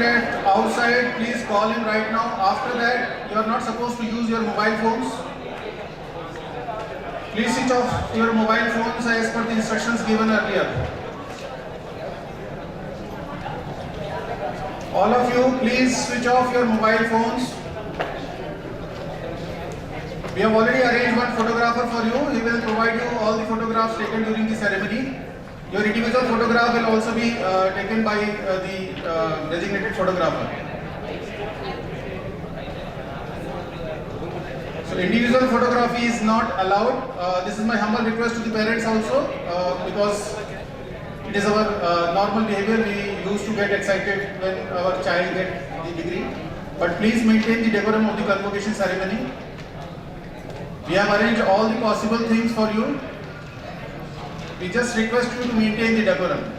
at outside, please call him right now. After that, you are not supposed to use your mobile phones. Please switch off your mobile phones as per the instructions given earlier. All of you, please switch off your mobile phones. We have already arranged one photographer for you. He will provide you all the photographs taken during the ceremony. Your individual photograph will also be taken by the designated photographer. So individual photography is not allowed. This is my humble request to the parents also, because it is our normal behavior. We used to get excited when our child gets the degree. But please maintain the decorum of the convocation ceremony. We have arranged all the possible things for you. We just request you to maintain the decorum.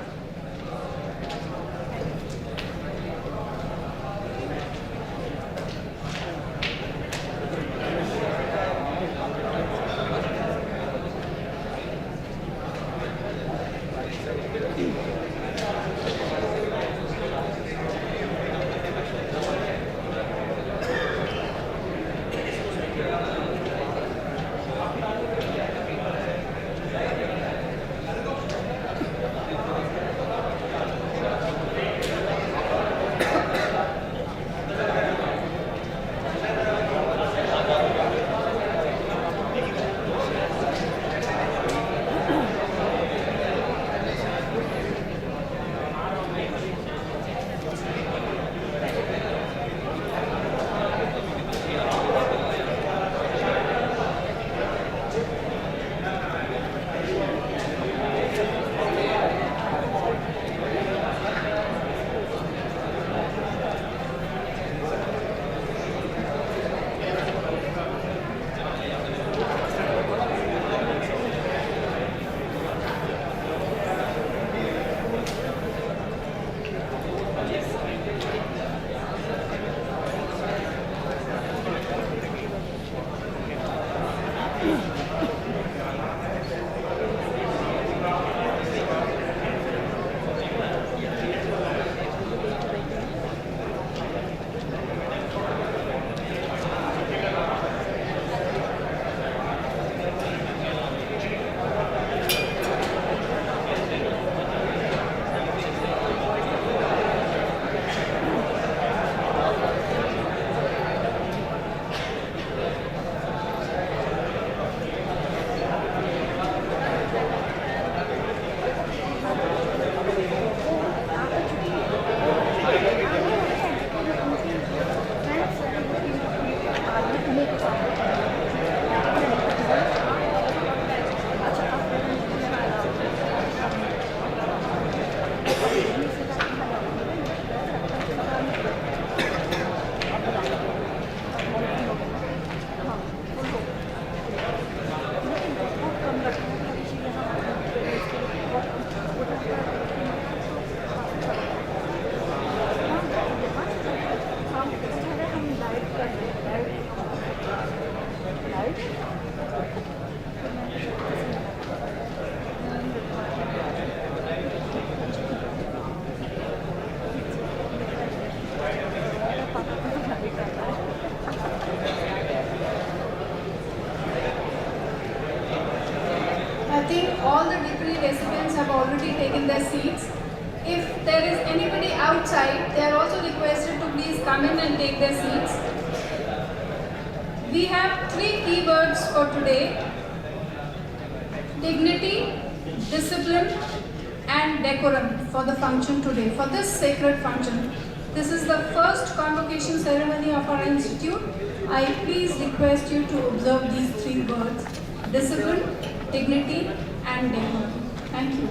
I think all the degree recipients have already taken their seats. If there is anybody outside, they are also requested to please come in and take their seats. We have 3 keywords for today: dignity, discipline, and decorum for the function today, for this sacred function. This is the first convocation ceremony of our institute. I please request you to observe these 3 words: discipline, dignity, and decorum. Thank you.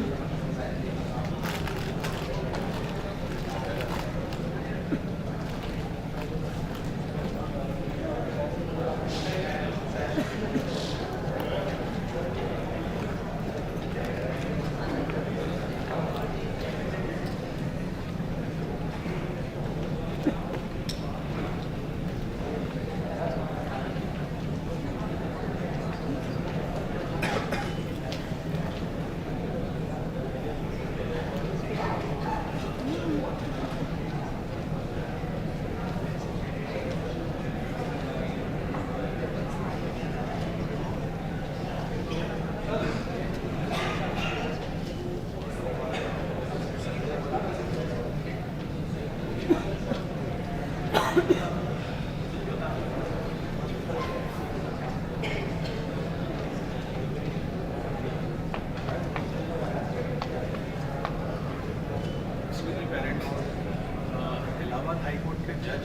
High court के जज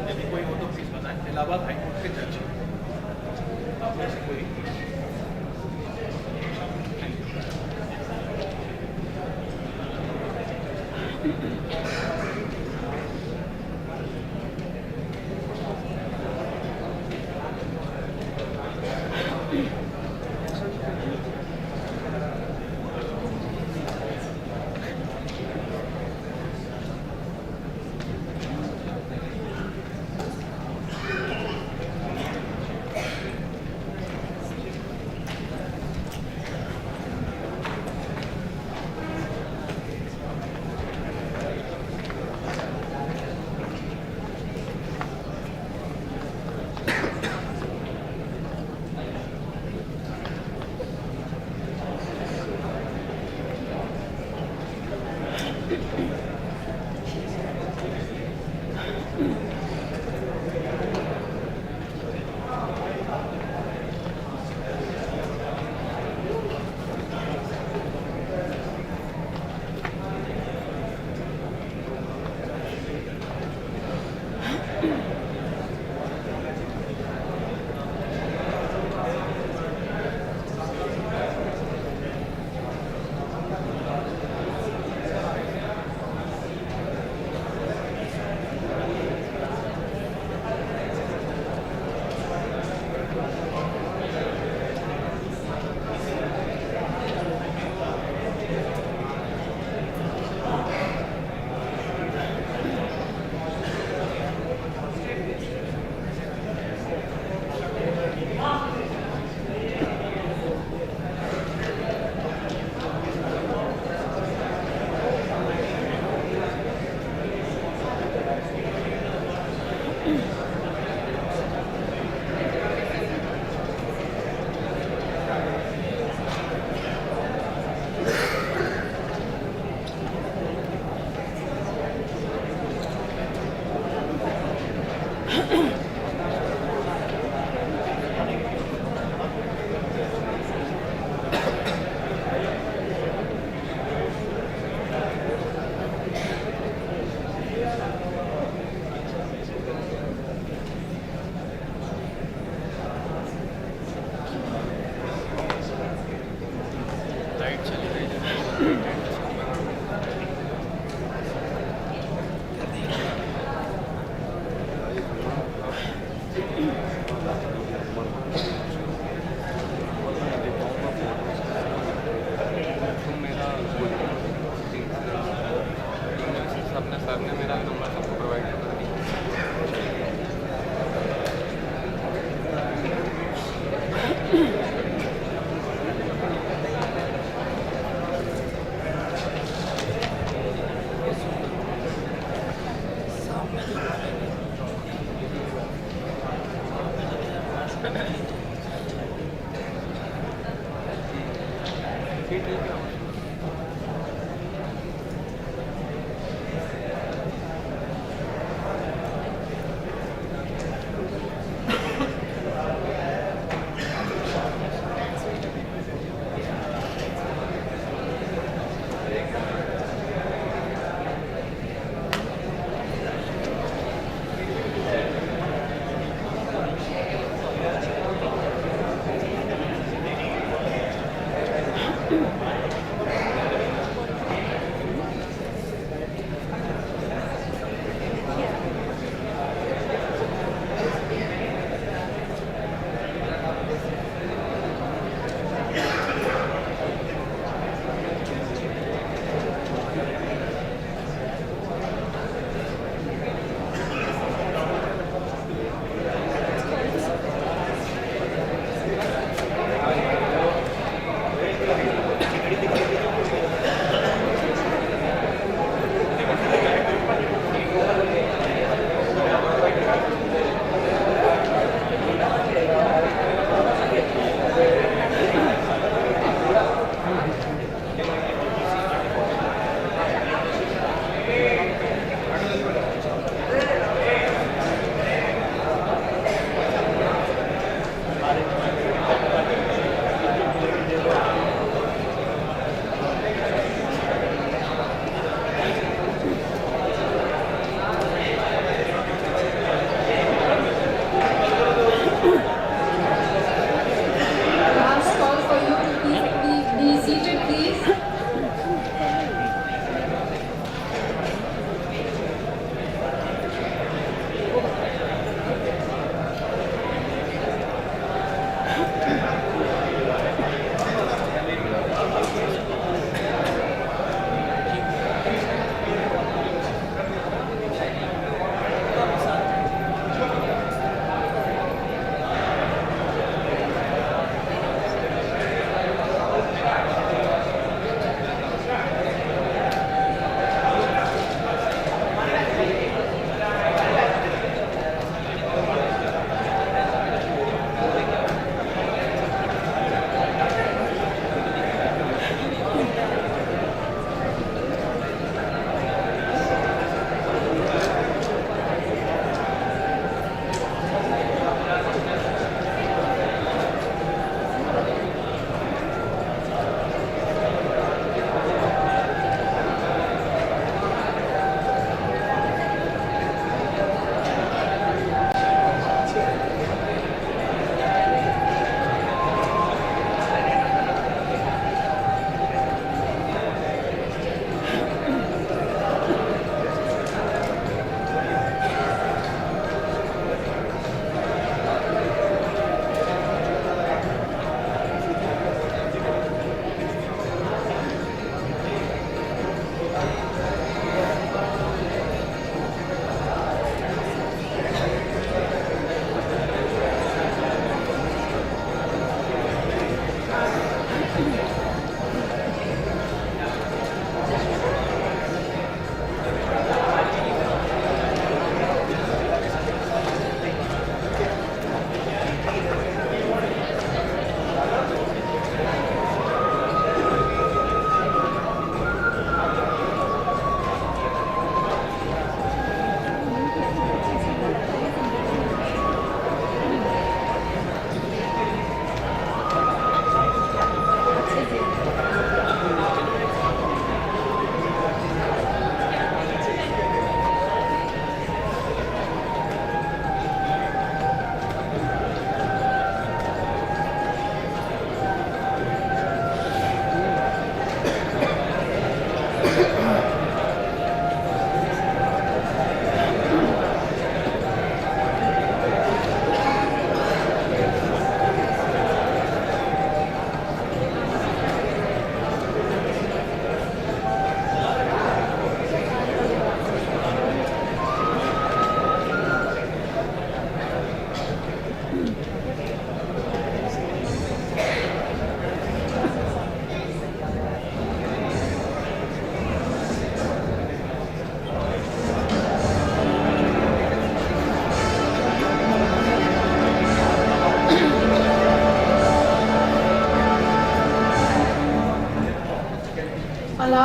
यदि कोई हो तो please बताएं। Allahabad high court के जज आप में से कोई?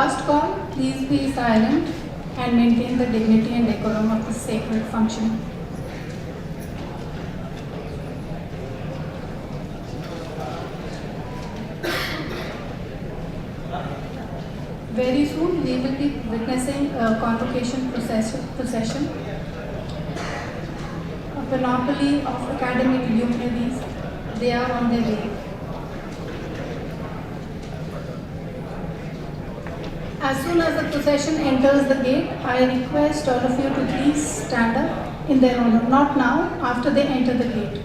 last call, please be silent and maintain the dignity and decorum of the sacred function. Very soon we will be witnessing a convocation procession, a panoply of academic luminaries. They are on their way. As soon as the procession enters the gate, I request all of you to please stand up in their honor. Not now, after they enter the gate.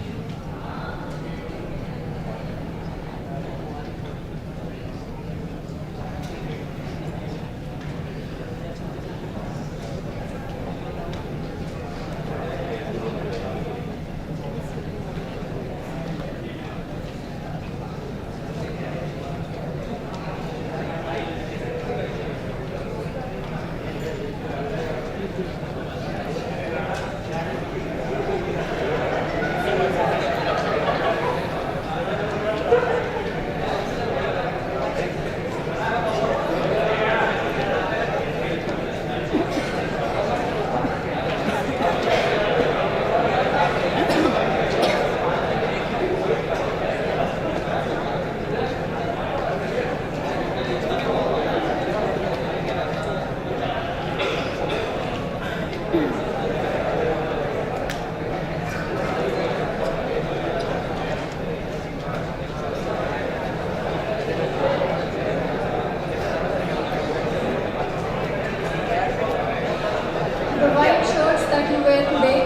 The white shirts that you wear today,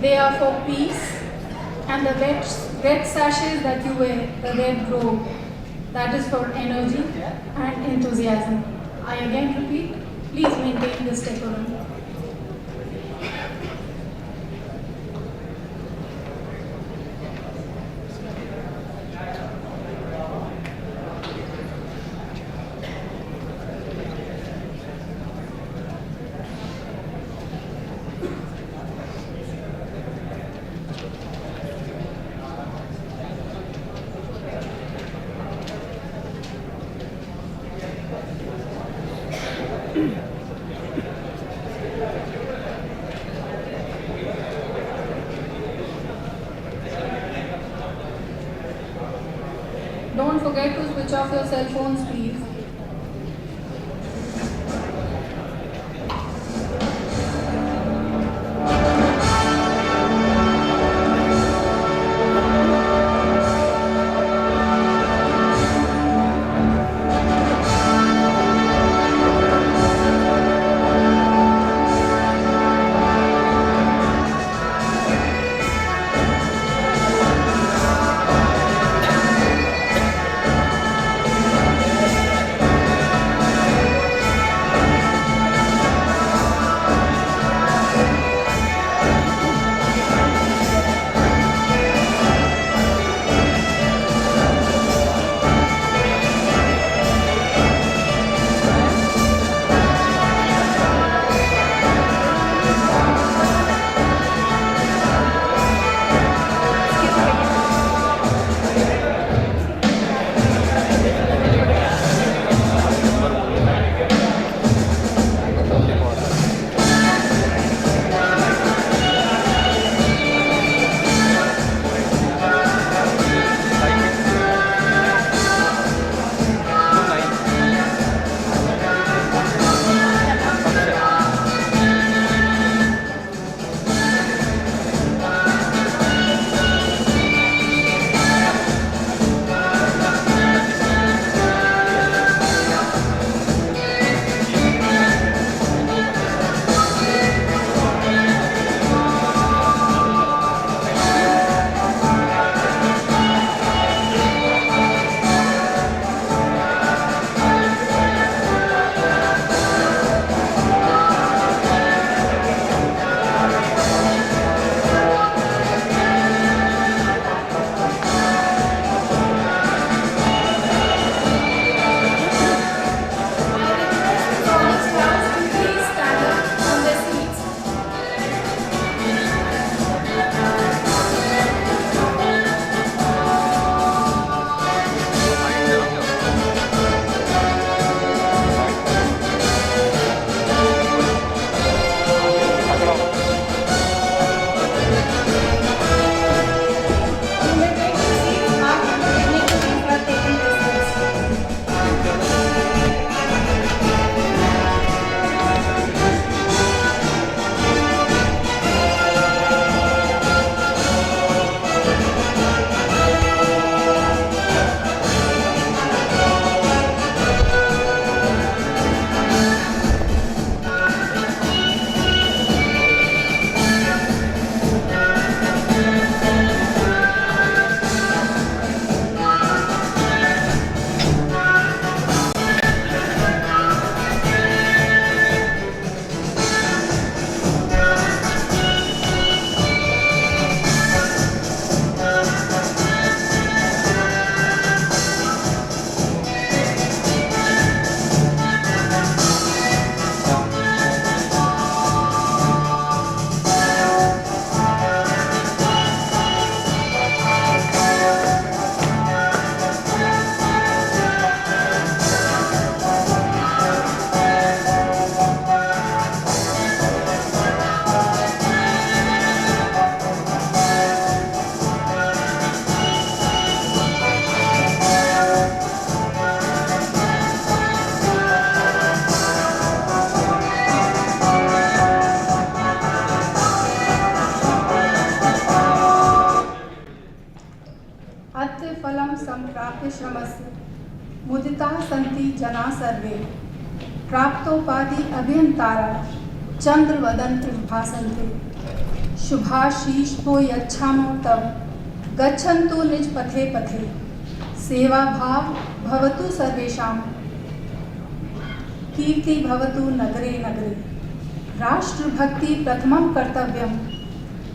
they are for peace, and the red sashes that you wear, the red robe, that is for energy and enthusiasm. I again repeat, please maintain this decorum. Don't forget to switch off your cell phones, please. मुदिता सन्ति जना सर्वे प्राप्तोपाधि अभियंतारा चंद्रवदन भासन्ते शुभाशीष हो यच्छामो तब गच्छन्तु निज पथे पथे सेवा भाव भवतु सर्वेषां कीर्ति भवतु नगरे नगरे राष्ट्रभक्ति प्रथमं कर्तव्यं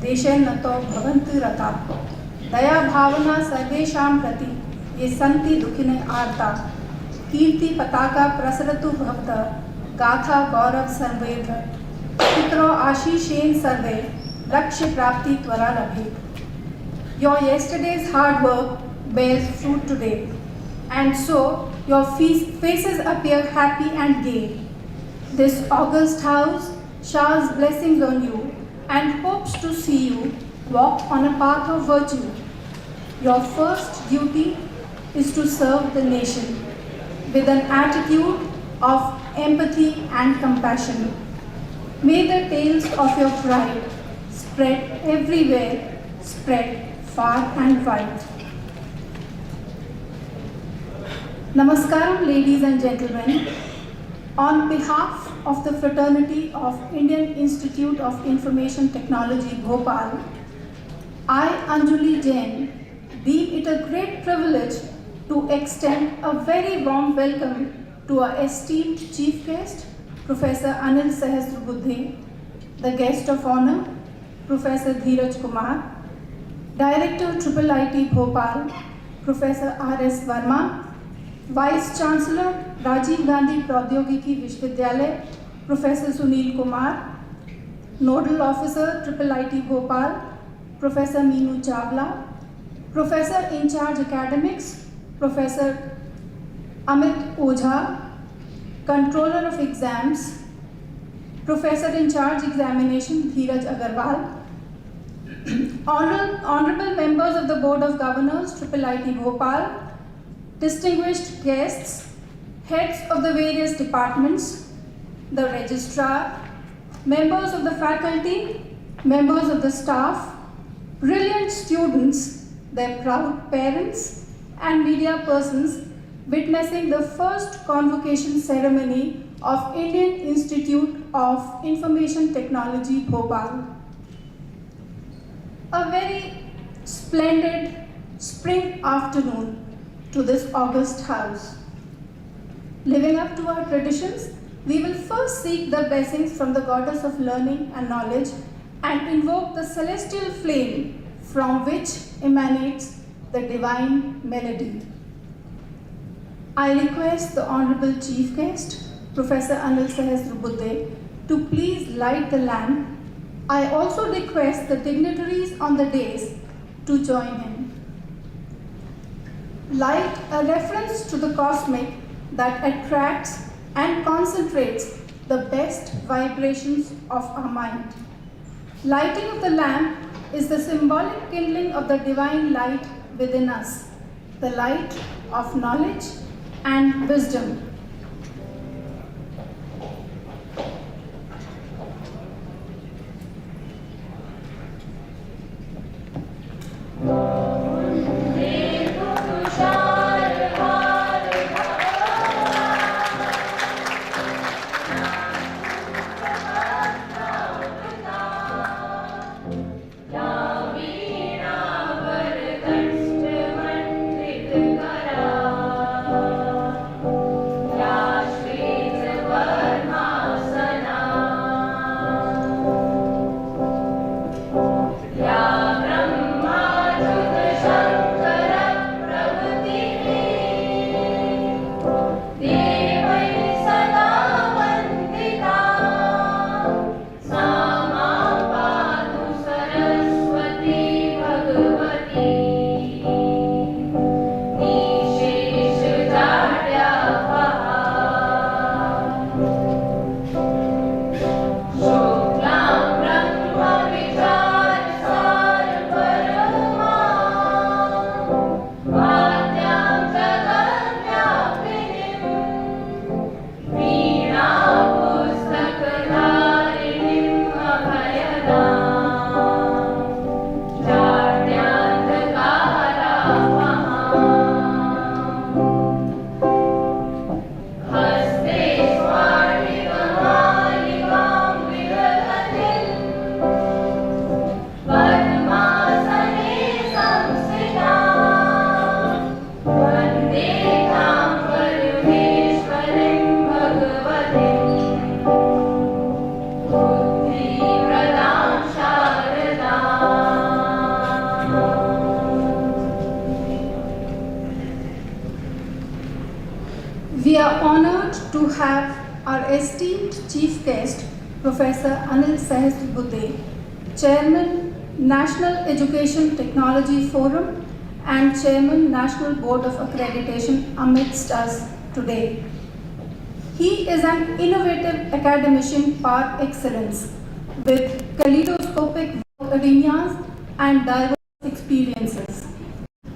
देशे नतो भवन्तु रता दया भावना सर्वेषां प्रति ये सन्ति दुखिने आर्ता कीर्ति पताका प्रसरतु भवतः गाथा गौरव सर्वेत्र पितरो आशीषेण सर्वे लक्ष्य प्राप्ति त्वरा लभेत. Your yesterday's hard work bears fruit today, and so your faces appear happy and gay. This august house showers blessings on you and hopes to see you walk on a path of virtue. Your first duty is to serve the nation with an attitude of empathy and compassion. May the tales of your pride spread everywhere, spread far and wide. Namaskaram, ladies and gentlemen. On behalf of the fraternity of Indian Institute of Information Technology, Bhopal, I, Anjali Jain, deem it a great privilege to extend a very warm welcome to our esteemed chief guest, Professor Anil Sahasrabuddhe, the guest of honor, Professor Dheeraj Kumar, Director IIIT Bhopal, Professor R.S. Verma, Vice Chancellor Rajiv Gandhi Pradyogiki Vishwavidyalaya, Professor Sunil Kumar, Nodal Officer IIIT Bhopal, Professor Meenu Chawla, Professor in charge Academics, Professor Amit Ojha, Controller of Exams, Professor in charge Examination Dheeraj Agarwal, Honorable members of the Board of Governors IIIT Bhopal, distinguished guests, heads of the various departments, the registrar, members of the faculty, members of the staff, brilliant students, their proud parents, and media persons witnessing the first convocation ceremony of Indian Institute of Information Technology, Bhopal. A very splendid spring afternoon to this august house. Living up to our traditions, we will first seek the blessings from the goddess of learning and knowledge and invoke the celestial flame from which emanates the divine melody. I request the Honorable Chief Guest, Professor Anil Sahasrabuddhe, to please light the lamp. I also request the dignitaries on the dais to join him. Light, a reference to the cosmic that attracts and concentrates the best vibrations of our mind. Lighting of the lamp is the symbolic kindling of the divine light within us, the light of knowledge and wisdom. have our esteemed chief guest, Professor Anil Sahasrabudhe, Chairman, National Education Technology Forum and Chairman, National Board of Accreditation amidst us today. He is an innovative academician par excellence with kaleidoscopic arenas and diverse experiences.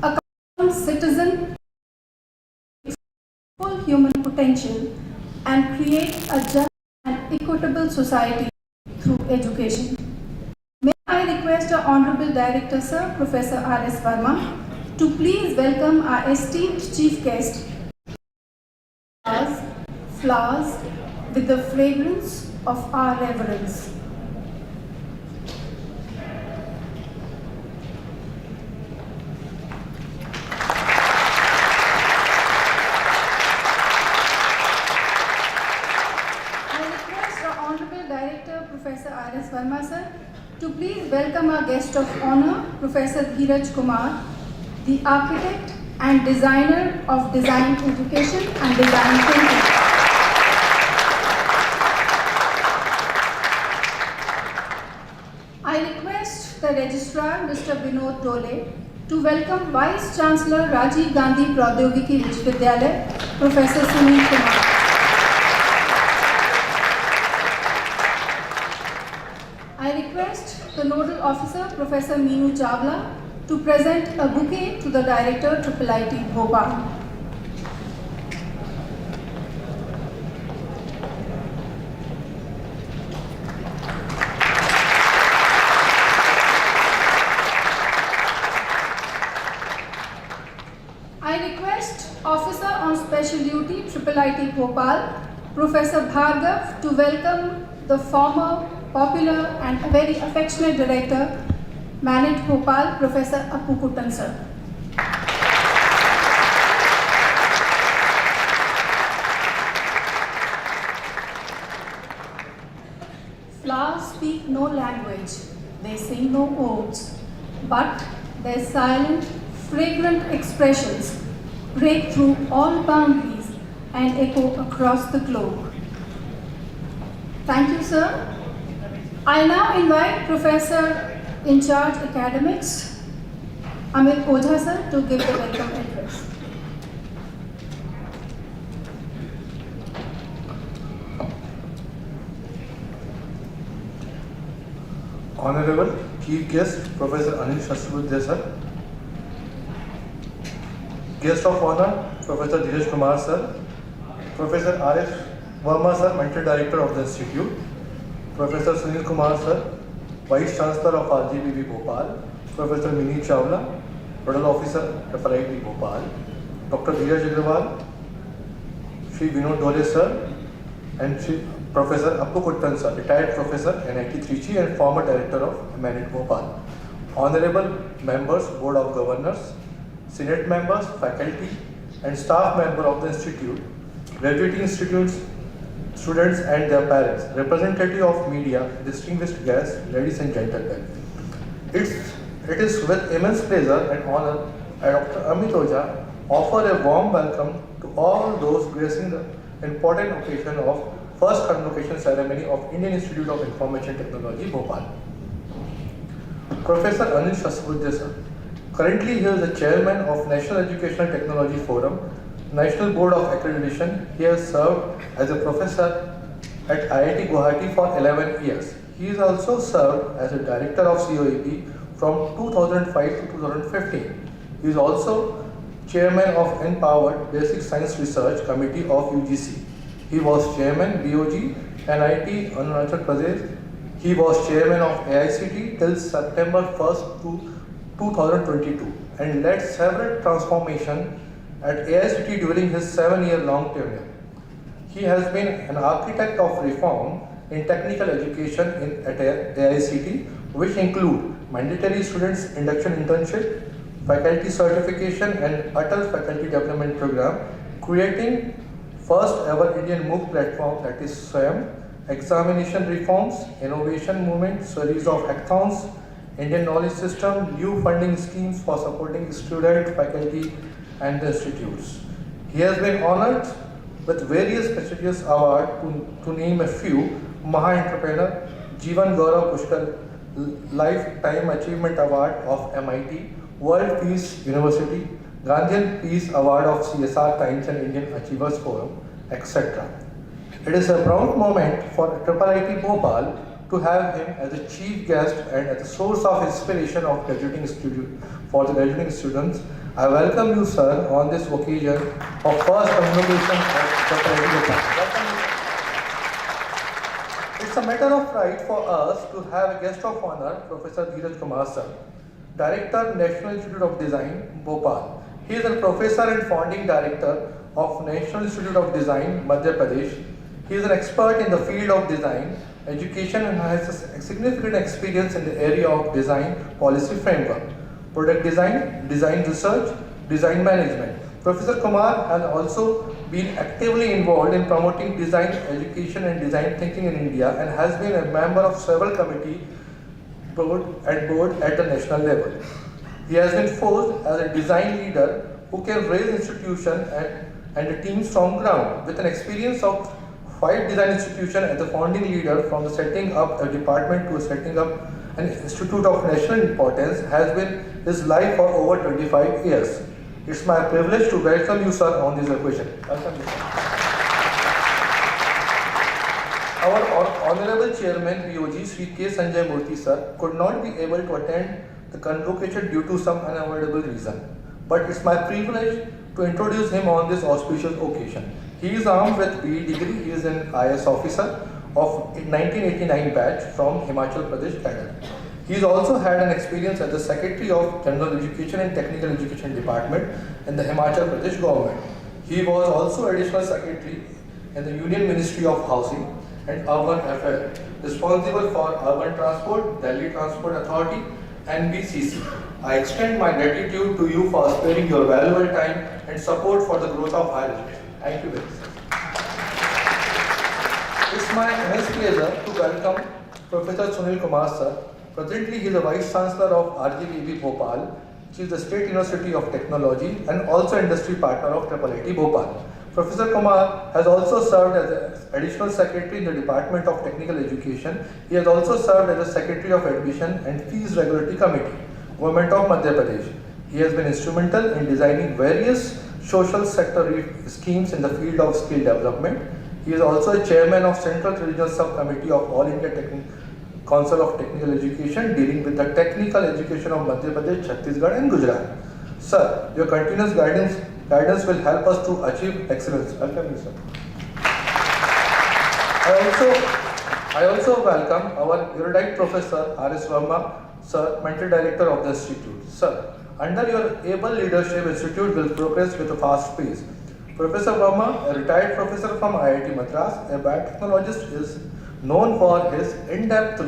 A concerned citizen with full human potential and create a just and equitable society through education. May I request our Honorable Director, Sir, Professor R.S. Verma, to please welcome our esteemed chief guest, flowers with the fragrance of our reverence. Professor R.S. Verma, sir, to please welcome our guest of honor, Professor Dheeraj Kumar, the architect and designer of design education and design thinking. I request the registrar, Mr. Vinod Dole, to welcome Vice Chancellor Rajiv Gandhi Pradyogiki Vishwavidyalaya, Professor Sunil Kumar. I request the Nodal Officer, Professor Meenu Chawla, to present a bouquet to the Director, IIIT Bhopal. I request Officer on Special Duty, IIIT Bhopal, Professor Bhargav, to welcome the former popular and very affectionate director, Managed Bhopal, Professor Appu Kuttan, sir. Flowers speak no language, they sing no odes, but their silent, fragrant expressions break through all boundaries and echo across the globe. Thank you, sir. I now invite Professor in charge academics, Amit Ojha sir, to give the welcome address. Honorable Chief Guest, Professor Anil Sahasrabudhe sir. Guest of Honor, Professor Dheeraj Kumar sir. Professor R.S. Verma sir, Mental Director of the Institute. Professor Sunil Kumar sir, Vice Chancellor of RGBV Bhopal. Professor Meenu Chawla, Nodal Officer, IIIT Bhopal. Dr. Dheeraj Agrawal, Shri Vinod Dole sir, and Shri Professor Appu Kuttan sir, retired professor, IIT Trichy and former director of Managed Bhopal. Honorable members, Board of Governors, Senate members, faculty and staff member of the Institute, graduating students and their parents, representative of media, distinguished guests, ladies and gentlemen. It is with immense pleasure and honor that Dr. Amit Ojha offer a warm welcome to all those gracing the important occasion of first convocation ceremony of Indian Institute of Information Technology, Bhopal. Professor Anil Sahasrabudhe sir. Currently, he is the chairman of National Educational Technology Forum, National Board of Accreditation. He has served as a professor at IIT Guwahati for 11 years. He is also served as a director of COEP from 2005 to 2015. He is also chairman of Empowered Basic Science Research Committee of UGC. He was chairman BOG NIT Arunachal Pradesh. He was chairman of AICT till September 1st to 2022 and led several transformations at AICT during his 7-year-long tenure. He has been an architect of reform in technical education at AICT, which include mandatory students induction internship, faculty certification and Atal Faculty Development Program, creating first ever Indian MOOC platform, that is SWAYAM, examination reforms, innovation movement, series of hackathons, Indian knowledge system, new funding schemes for supporting student, faculty and the institutes. He has been honored with various prestigious awards to name a few: Maha Entrepreneur, Jeevan Gaurav Pushkar Lifetime Achievement Award of MIT, World Peace University, Gandhian Peace Award of CSR Times and Indian Achievers Forum, etc. It is a proud moment for IIIT Bhopal to have him as a chief guest and as a source of inspiration of for the graduating students. I welcome you, sir, on this occasion of first convocation of IIIT Bhopal. Welcome you, sir. It's a matter of pride for us to have a guest of honor, Professor Dheeraj Kumar sir, Director, National Institute of Design, Bhopal. He is a professor and founding director of National Institute of Design, Madhya Pradesh. He is an expert in the field of design, education and has a significant experience in the area of design policy framework, product design, design research, design management. Professor Kumar has also been actively involved in promoting design education and design thinking in India and has been a member of several committees board at the national level. He has been forced as a design leader who can raise institution and the teams from ground. With an experience of 5 design institutions as the founding leader, from the setting up a department to setting up an institute of national importance, has been his life for over 25 years. It's my privilege to welcome you, sir, on this occasion. Welcome you, sir. Our Honorable Chairman BOG Sri K. Sanjay Murthy sir could not be able to attend the convocation due to some unavoidable reason. But it's my privilege to introduce him on this auspicious occasion. He is armed with BE degree. He is an IS officer of 1989 batch from Himachal Pradesh, Canada. He has also had an experience as the Secretary of General Education and Technical Education Department in the Himachal Pradesh government. He was also Additional Secretary in the Union Ministry of Housing and Urban Affairs, responsible for urban transport, Delhi Transport Authority, and BCC. I extend my gratitude to you for sparing your valuable time and support for the growth of higher education. Thank you very much. It's my immense pleasure to welcome Professor Sunil Kumar sir. Presently, he is the Vice Chancellor of RGVB Bhopal, which is the State University of Technology and also industry partner of IIIT Bhopal. Professor Kumar has also served as an Additional Secretary in the Department of Technical Education. He has also served as a Secretary of Admission and Fees Regulatory Committee, Government of Madhya Pradesh. He has been instrumental in designing various social sector schemes in the field of skill development. He is also a chairman of Central Regional Subcommittee of All India Council of Technical Education, dealing with the technical education of Madhya Pradesh, Chhattisgarh and Gujarat. Sir, your continuous guidance will help us to achieve excellence. Welcome you, sir. I also welcome our erudite Professor R.S. Verma, sir, Mental Director of the Institute. Sir, under your able leadership, Institute will progress with a fast pace. Professor Verma, a retired professor from IIT Madras, a biotechnologist, is known for his in-depth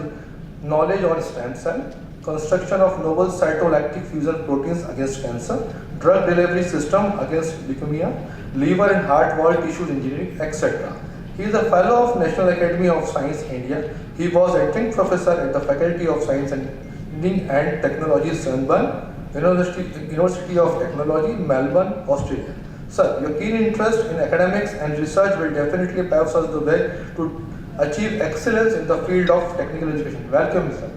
knowledge on stem cell, construction of novel cytolactic fusion proteins against cancer, drug delivery system against leukemia, liver and heart wall tissues engineering, etc. He is a fellow of National Academy of Science, India. He was adjunct professor at the Faculty of Science and Engineering and Technology, Sunburn, University of Technology, Melbourne, Australia. Sir, your keen interest in academics and research will definitely pave us the way to achieve excellence in the field of technical education. Welcome, sir.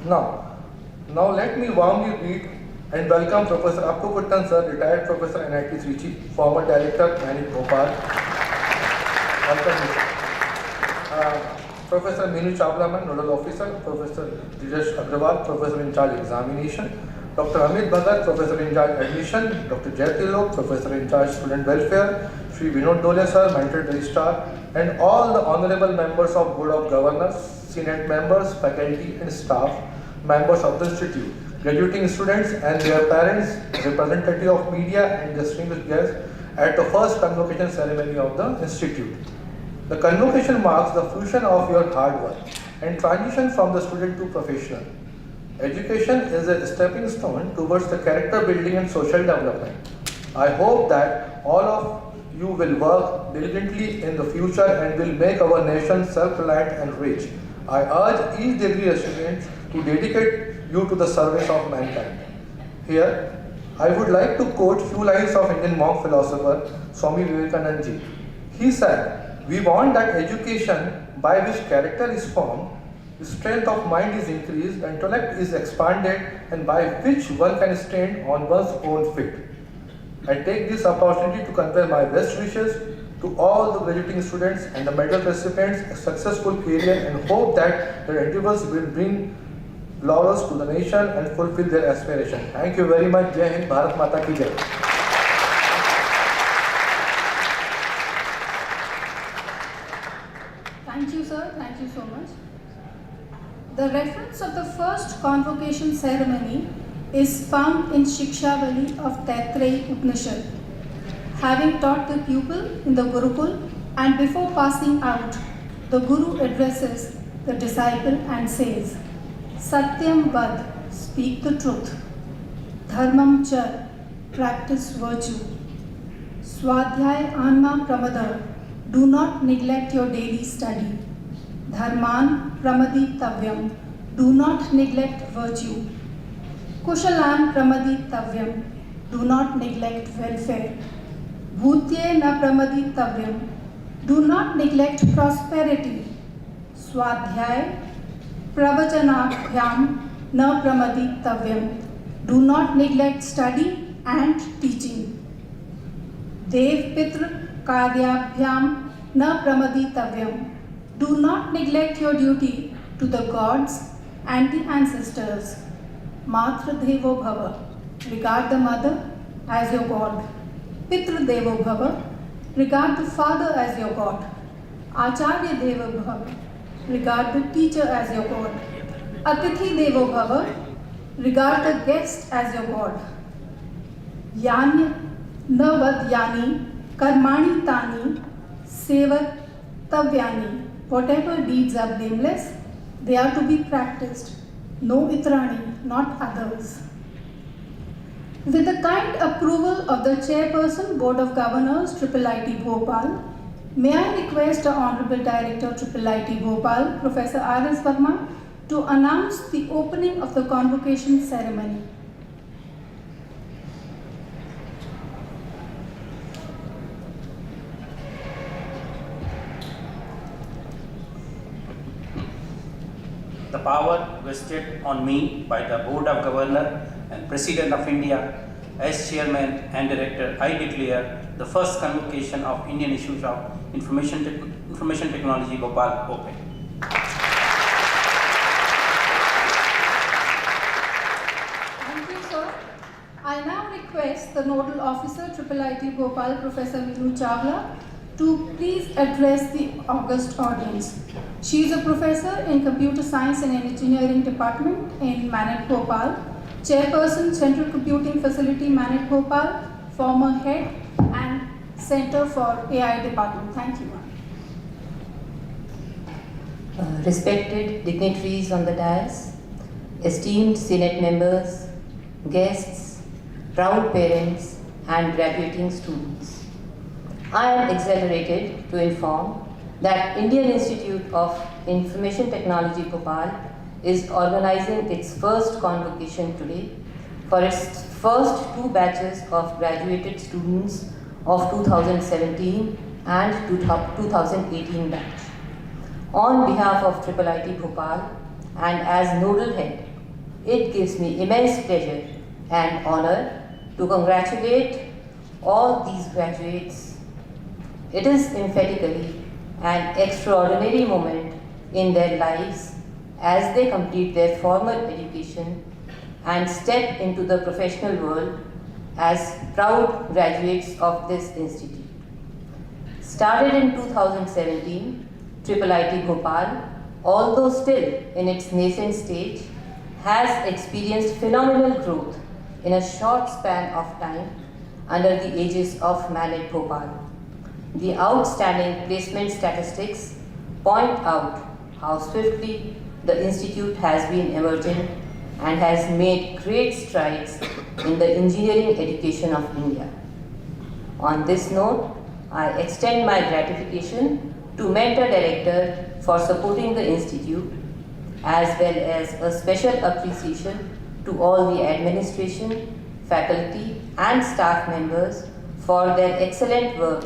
Now let me warmly greet and welcome Professor Appu Kuttan sir, retired professor NIT Trichy, former director IIT Bhopal. Welcome, Professor Meenu Chawlaman, Nodal Officer, Professor Dijesh Agrawal, Professor in charge Examination, Dr. Amit Bhagat, Professor in charge Admission, Dr. Jay Tilok, Professor in charge Student Welfare, Sri Vinod Dole sir, Mentor Registrar, and all the honorable members of Board of Governors, Senate members, faculty and staff, members of the Institute, graduating students and their parents, representative of media and distinguished guests at the first convocation ceremony of the Institute. The convocation marks the fusion of your hard work and transition from the student to professional. Education is a stepping stone towards the character building and social development. I hope that all of you will work diligently in the future and will make our nation self-reliant and rich. I urge each degree recipient to dedicate you to the service of mankind. Here, I would like to quote few lines of Indian monk philosopher Swami Vivekananda ji. He said, "We want that education by which character is formed, strength of mind is increased, intellect is expanded, and by which one can stand on one's own feet." I take this opportunity to convey my best wishes to all the graduating students and the medal recipients a successful career, and hope that their endeavors will bring laurels to the nation and fulfill their aspiration. Thank you very much. Jai Hind, Bharat Mata ki Jai. Thank you, sir. Thank you so much. The reference of the first convocation ceremony is found in Shikshavali of Taittiriya Upanishad. Having taught the pupil in the Gurukul and before passing out, the Guru addresses the disciple and says, "Satyam vad, speak the truth. Dharmam char, practice virtue. Swadhyay anma pramada, do not neglect your daily study. Dharman pramaditavyam, do not neglect virtue. Kushalan pramaditavyam, do not neglect welfare. Bhutye na pramaditavyam, do not neglect prosperity. Swadhyay pravachanabhyam na pramaditavyam, do not neglect study and teaching. Dev pitra karyabhyam na pramaditavyam, do not neglect your duty to the gods and the ancestors. Matra devo bhava, regard the mother as your god. Pitra devo bhava, regard the father as your god. Acharya devo bhava, regard the teacher as your god. Atithi devo bhava, regard the guest as your god. Yanya navad yani karmani tani sevat tavyani. Whatever deeds are blameless, they are to be practiced. No itrani, not others. With the kind approval of the Chairperson, Board of Governors, IIIT Bhopal, may I request the Honorable Director, IIIT Bhopal, Professor R.S. Verma, to announce the opening of the convocation ceremony. The power vested on me by the Board of Governors and President of India as Chairman and Director, I declare the first convocation of Indian Institute of Information Technology Bhopal open. Thank you, sir. I now request the Nodal Officer, IIIT Bhopal, Professor Meenu Chawla, to please address the august audience. She is a professor in Computer Science and Engineering Department in Manet Bhopal, Chairperson, Central Computing Facility, Manet Bhopal, former Head and Center for AI Department. Thank you, ma'am. Respected dignitaries on the dais, esteemed Senate members, guests, proud parents, and graduating students. I am exhilarated to inform that Indian Institute of Information Technology Bhopal is organizing its first convocation today for its first two batches of graduated students of 2017 and 2018 batch. On behalf of IIIT Bhopal and as nodal head, it gives me immense pleasure and honor to congratulate all these graduates. It is emphatically an extraordinary moment in their lives as they complete their formal education and step into the professional world as proud graduates of this institute. Started in 2017, IIIT Bhopal, although still in its nascent stage, has experienced phenomenal growth in a short span of time under the aegis of Manet Bhopal. The outstanding placement statistics point out how swiftly the institute has been emerging and has made great strides in the engineering education of India. On this note, I extend my gratification to Mentor Director for supporting the institute, as well as a special appreciation to all the administration, faculty and staff members for their excellent work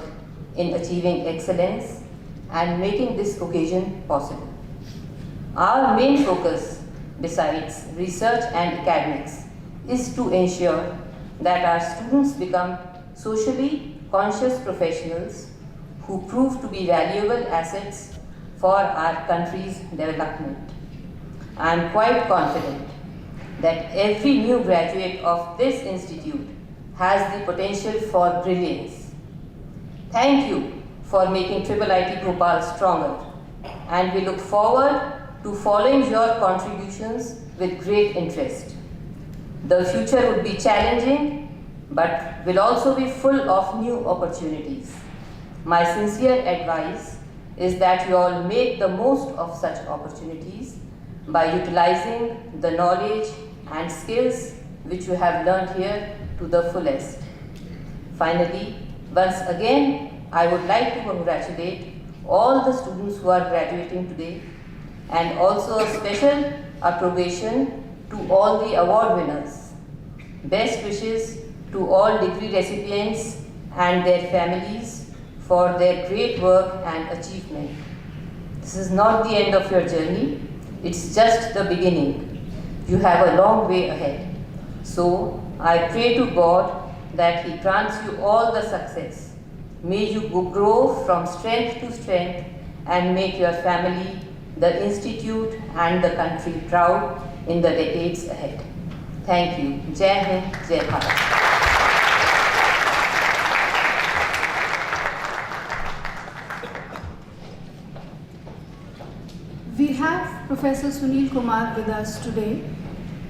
in achieving excellence and making this occasion possible. Our main focus, besides research and academics, is to ensure that our students become socially conscious professionals who prove to be valuable assets for our country's development. I am quite confident that every new graduate of this institute has the potential for brilliance. Thank you for making IIIT Bhopal stronger, and we look forward to following your contributions with great interest. The future would be challenging, but will also be full of new opportunities. My sincere advice is that you all make the most of such opportunities by utilizing the knowledge and skills which you have learned here to the fullest. Finally, once again, I would like to congratulate all the students who are graduating today, and also a special approbation to all the award winners. Best wishes to all degree recipients and their families for their great work and achievement. This is not the end of your journey, it's just the beginning. You have a long way ahead. So I pray to God that He grants you all the success. May you grow from strength to strength and make your family, the institute and the country proud in the decades ahead. Thank you. Jai Hind, Jai Bharat. We have Professor Sunil Kumar with us today,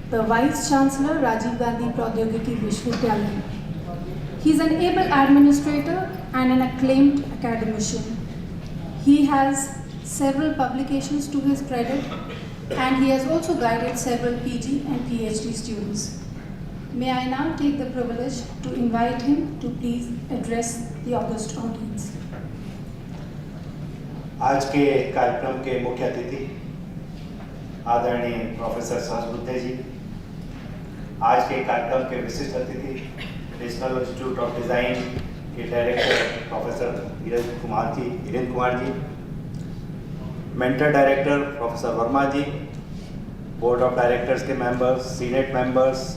the Vice Chancellor, Rajiv Gandhi Pradyogiki Vishwavidyalaya. He is an able administrator and an acclaimed academician. He has several publications to his credit, and he has also guided several PG and PhD students. May I now take the privilege to invite him to please address the august audience. आज के कार्यक्रम के मुख्य अतिथि आदरणीय professor Sahasrabuddhe जी, आज के कार्यक्रम के विशिष्ट अतिथि नेशनल इंस्टीट्यूट ऑफ डिज़ाइन के director professor Virendra Kumar ji, mentor director professor Verma ji, board of directors के members, senate members,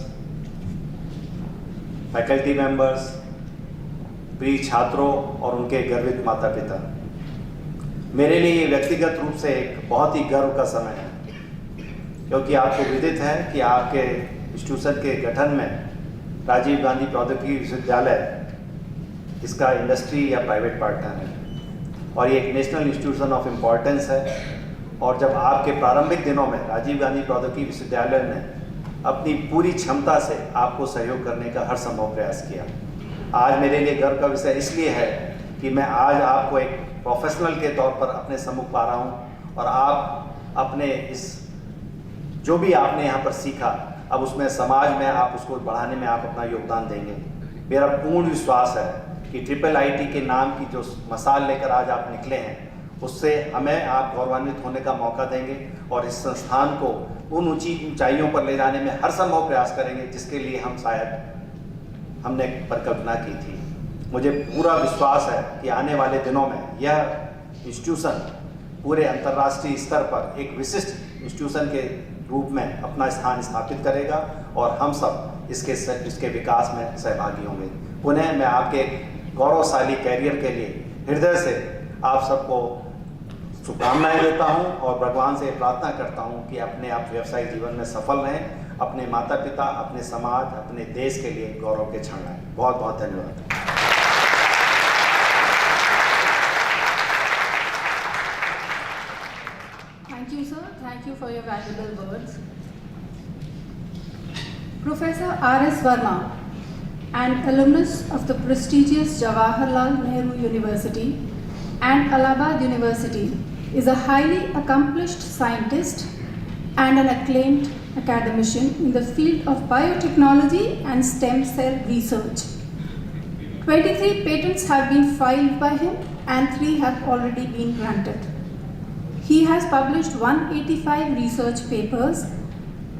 faculty members, प्रिय छात्रों और उनके गर्वित माता पिता, मेरे लिए व्यक्तिगत रूप से एक बहुत ही गर्व का समय है, क्योंकि आपको विदित है कि आपके इंस्टीट्यूशन के गठन में राजीव गांधी प्रौद्योगिकी विश्वविद्यालय इसका इंडस्ट्री या प्राइवेट पार्टनर है और ये एक नेशनल इंस्टीट्यूशन ऑफ इम्पोर्टेंस है। और जब आपके प्रारंभिक दिनों में राजीव गांधी प्रौद्योगिकी विश्वविद्यालय ने अपनी पूरी क्षमता से आपको सहयोग करने का हर संभव प्रयास किया, आज मेरे लिए गर्व का विषय इसलिए है कि मैं आज आपको एक प्रोफेशनल के तौर पर अपने सम्मुख पा रहा हूँ और आप अपने इस जो भी आपने यहाँ पर सीखा, अब उसमें समाज में आप उसको बढ़ाने में आप अपना योगदान देंगे। मेरा पूर्ण विश्वास है कि IIIT के नाम की जो मसाल लेकर आज आप निकले हैं, उससे हमें आप गौरवान्वित होने का मौका देंगे और इस संस्थान को उन ऊंची ऊंचाइयों पर ले जाने में हर संभव प्रयास करेंगे जिसके लिए हम शायद हमने परिकल्पना की थी। मुझे पूरा विश्वास है कि आने वाले दिनों में यह इंस्टीट्यूशन पूरे अंतर्राष्ट्रीय स्तर पर एक विशिष्ट इंस्टीट्यूशन के रूप में अपना स्थान स्थापित करेगा और हम सब इसके विकास में सहभागी होंगे। पुनः मैं आपके गौरवशाली कैरियर के लिए हृदय से आप सबको शुभकामनाएं देता हूं और भगवान से प्रार्थना करता हूं कि अपने आप व्यवसायिक जीवन में सफल रहें, अपने माता पिता, अपने समाज, अपने देश के लिए गौरव के क्षण लाएं। बहुत बहुत धन्यवाद। Thank you, sir. Thank you for your valuable words. Professor R.S. Verma, an alumnus of the prestigious Jawaharlal Nehru University and Allahabad University, is a highly accomplished scientist and an acclaimed academician in the field of biotechnology and stem cell research. 23 patents have been filed by him and 3 have already been granted. He has published 185 research papers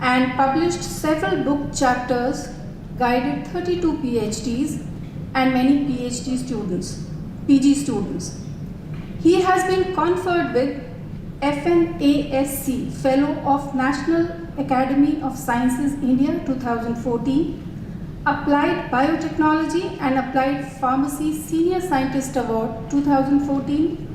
and published several book chapters guided 32 PhDs and many PG students. He has been conferred with FNASC Fellow of National Academy of Sciences India 2014, Applied Biotechnology and Applied Pharmacy Senior Scientist Award 2014,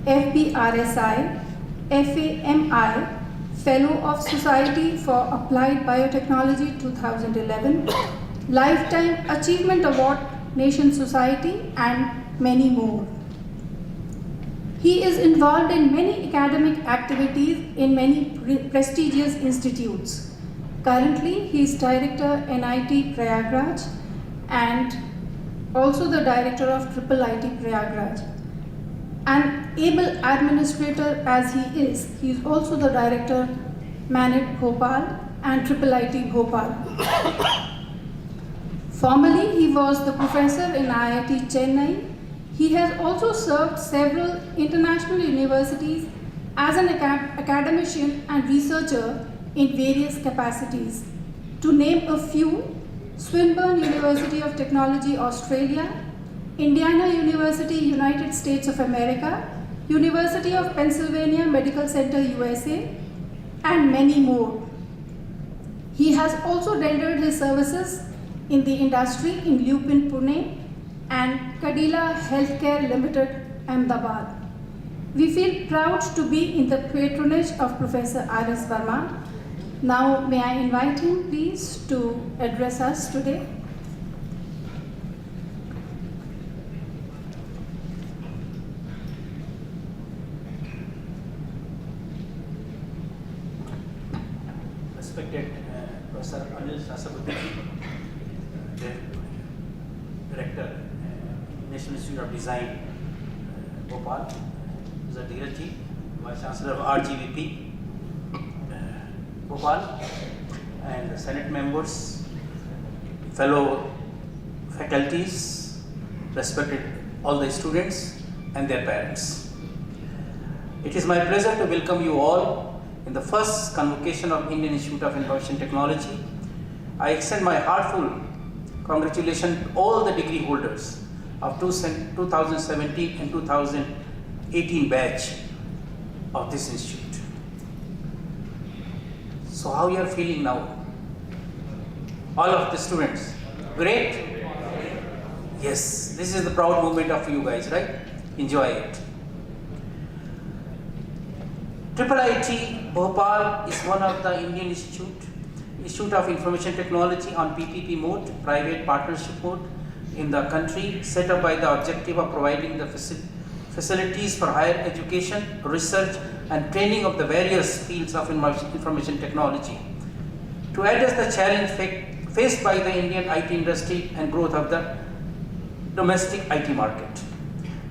FBRSI, FAMI, Fellow of Society for Applied Biotechnology 2011, Lifetime Achievement Award Nation Society, and many more. He is involved in many academic activities in many prestigious institutes. Currently, he is Director IIIT Prayagraj and also the Director of IIIT Prayagraj. An able administrator as he is also the Director IIIT Bhopal and IIIT Bhopal. Formerly, he was the professor in IIT Chennai. He has also served several international universities as an academician and researcher in various capacities. To name a few, Swinburne University of Technology, Australia, Indiana University, United States of America, University of Pennsylvania Medical Center, USA, and many more. He has also rendered his services in the industry in Lupin, Pune, and Cadila Healthcare Limited, Ahmedabad. We feel proud to be in the patronage of Professor R.S. Verma. Now, may I invite him, please, to address us today. Respected Professor Anil Sasabuddin, Director, National Institute of Design, Bhopal, Mr. Dheeraj Ji, Vice Chancellor of RGVP, Bhopal, and the Senate members, fellow faculties, respected all the students and their parents. It is my pleasure to welcome you all in the first convocation of Indian Institute of Information Technology. I extend my heartfelt congratulations to all the degree holders of 2017 and 2018 batch of this institute. So how you are feeling now? All of the students? Great? Yes, this is the proud moment of you guys, right? Enjoy it. IIIT Bhopal is one of the Indian Institute of Information Technology on PPP mode, private partnership mode in the country, set up by the objective of providing the facilities for higher education, research and training of the various fields of information technology to address the challenge faced by the Indian IT industry and growth of the domestic IT market.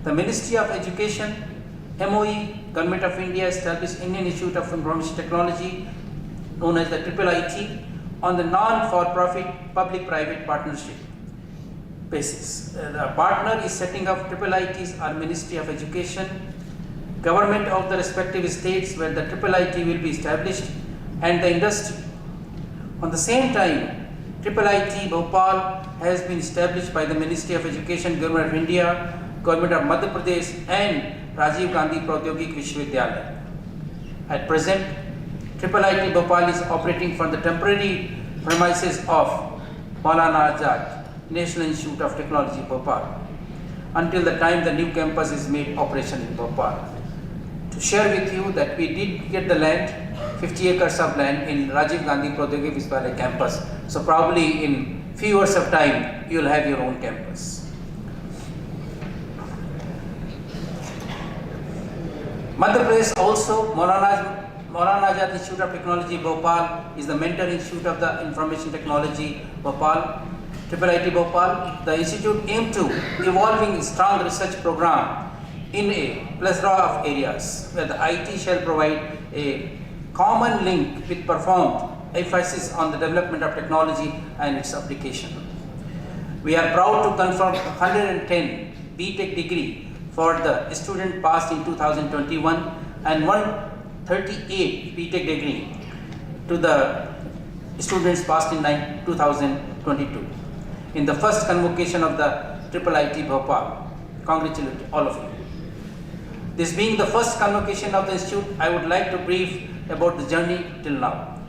The Ministry of Education, MOE, Government of India established Indian Institute of Information Technology, known as the IIIT, on the non-for-profit public-private partnership basis. The partner is setting up IIITs are Ministry of Education, government of the respective states where the IIIT will be established, and the industry. On the same time, IIIT Bhopal has been established by the Ministry of Education, Government of India, Government of Madhya Pradesh and Rajiv Gandhi Pradyogik Vishwavidyalaya. At present, IIIT Bhopal is operating from the temporary premises of Maulana Azad National Institute of Technology, Bhopal, until the time the new campus is made operational in Bhopal. To share with you that we did get the land, 50 acres of land in Rajiv Gandhi Pradyogik Vishwavidyalaya campus. So probably in few years of time, you will have your own campus. Madhya Pradesh also, Maulana Azad Institute of Technology, Bhopal is the mentor institute of the information technology, Bhopal. IIIT Bhopal, the institute aimed to evolving a strong research program in a plethora of areas where the IT shall provide a common link with performed emphasis on the development of technology and its application. We are proud to confirm 110 BTech degree for the student passed in 2021 and 138 BTech degree to the students passed in 2022. in the first convocation of the IIIT Bhopal. Congratulate all of you. This being the first convocation of the institute, I would like to brief about the journey till now.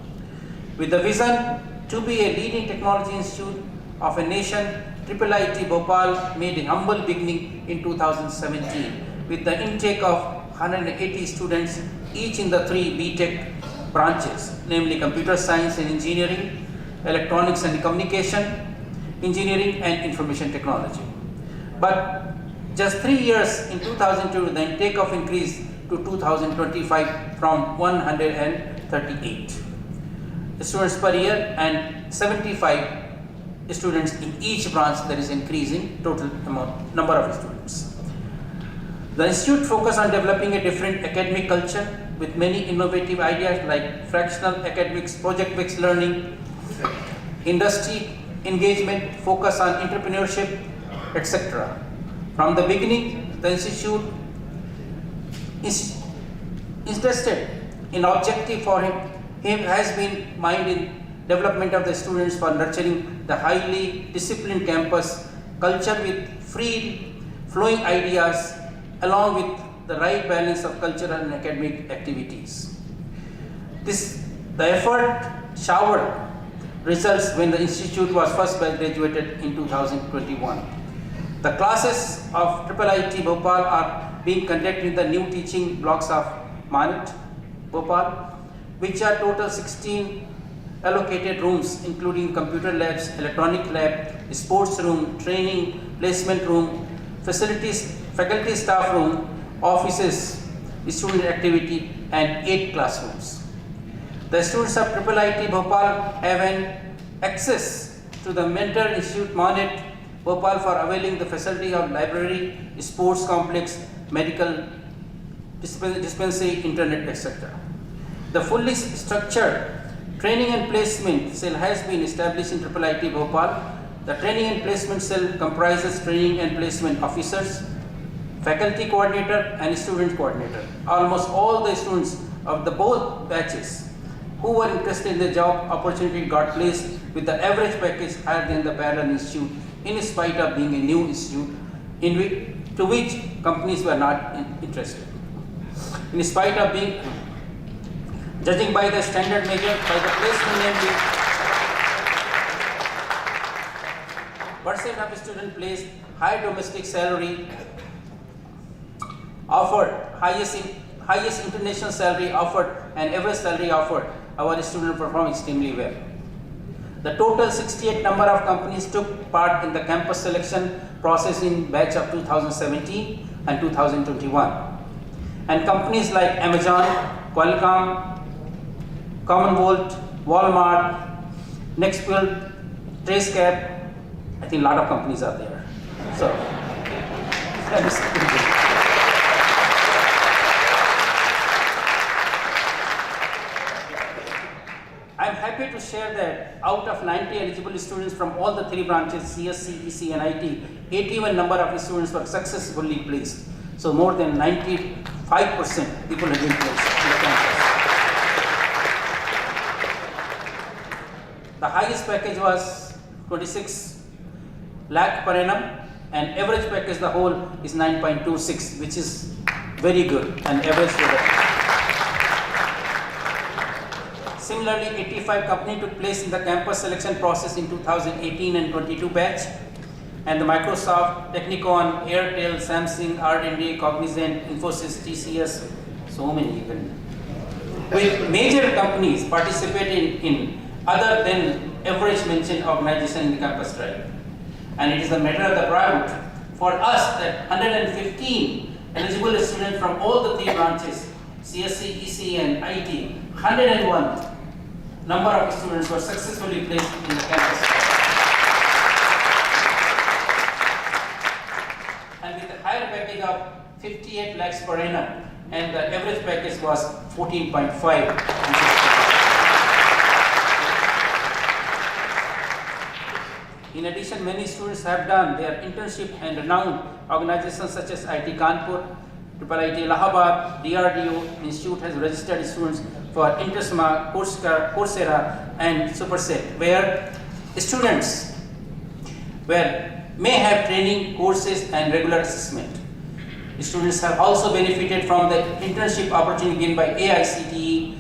With the vision to be a leading technology institute of a nation, IIIT Bhopal made a humble beginning in 2017 with the intake of 180 students, each in the 3 BTech branches, namely Computer Science and Engineering, Electronics and Communication, Engineering and Information Technology. But just 3 years in 2002, the intake of increased to 2025 from 138 students per year and 75 students in each branch. That is increasing total number of students. The institute focused on developing a different academic culture with many innovative ideas like fractional academics, project-based learning, industry engagement, focus on entrepreneurship, etc. From the beginning, the institute is interested in objective for him has been mind in development of the students for nurturing the highly disciplined campus culture with free flowing ideas along with the right balance of cultural and academic activities. The effort showered results when the institute was first graduated in 2021. The classes of IIIT Bhopal are being conducted in the new teaching blocks of IIIT Bhopal, which are total 16 allocated rooms, including computer labs, electronic lab, sports room, training, placement room, facilities, faculty staff room, offices, student activity, and 8 classrooms. The students of IIIT Bhopal have an access to the Mentor Institute IIIT Bhopal for availing the facility of library, sports complex, medical dispensary, internet, etc. The fully structured training and placement cell has been established in IIIT Bhopal. The training and placement cell comprises training and placement officers, faculty coordinator and student coordinator. Almost all the students of the both batches who were interested in the job opportunity got placed with the average package higher than the parallel institute, in spite of being a new institute to which companies were not interested. In spite of being, judging by the standard measure by the placement, namely percent of student placed, high domestic salary offered, highest international salary offered, and average salary offered, our students performed extremely well. The total 68 number of companies took part in the campus selection process in batch of 2017 and 2021. And companies like Amazon, Qualcomm, Commonwealth, Walmart, Nextbuild, Tracecap, I think a lot of companies are there. So, I'm happy to share that out of 90 eligible students from all the 3 branches, CSC, EC and IT, 81 number of students were successfully placed. So more than 95% people have been placed in the campus. The highest package was 26 lakh per annum, and average package the whole is 9.26, which is very good and average for the. Similarly, 85 companies took place in the campus selection process in 2018 and 22 batch, and the Microsoft, Technicon, Airtel, Samsung, R&D, Cognizant, Infosys, TCS, so many even. With major companies participating in other than average mentioned organization in the campus drive. And it is a matter of the pride for us that 115 eligible students from all the 3 branches, CSC, EC and IT, 101 number of students were successfully placed in the campus. And with a higher package of 58 lakhs per annum, and the average package was 14.5. In addition, many students have done their internship and renowned organizations such as IIT Kanpur, IIIT Allahabad, DRDO Institute has registered students for Intersma, Coursera and Superset, where students may have training courses and regular assessment. Students have also benefited from the internship opportunity given by IICTE,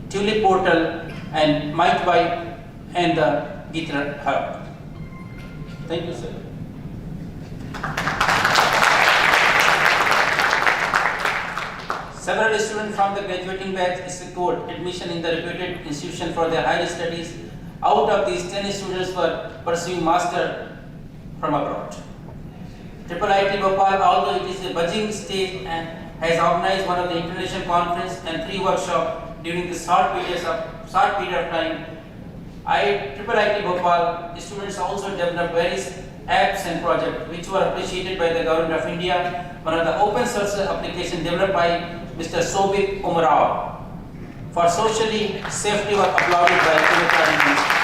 Tulip Portal, and MightBuy and the GitHub Hub. Thank you, sir. Several students from the graduating batch secured admission in the reputed institution for their higher studies. Out of these, 10 students were pursuing master from abroad. IIIT Bhopal, although it is a budding stage, and has organized one of the international conference and 3 workshops during this short period of time. IIIT Bhopal students also developed various apps and projects which were appreciated by the Government of India. One of the open source application developed by Mr. Sobit Umarao for socially safety were applauded by the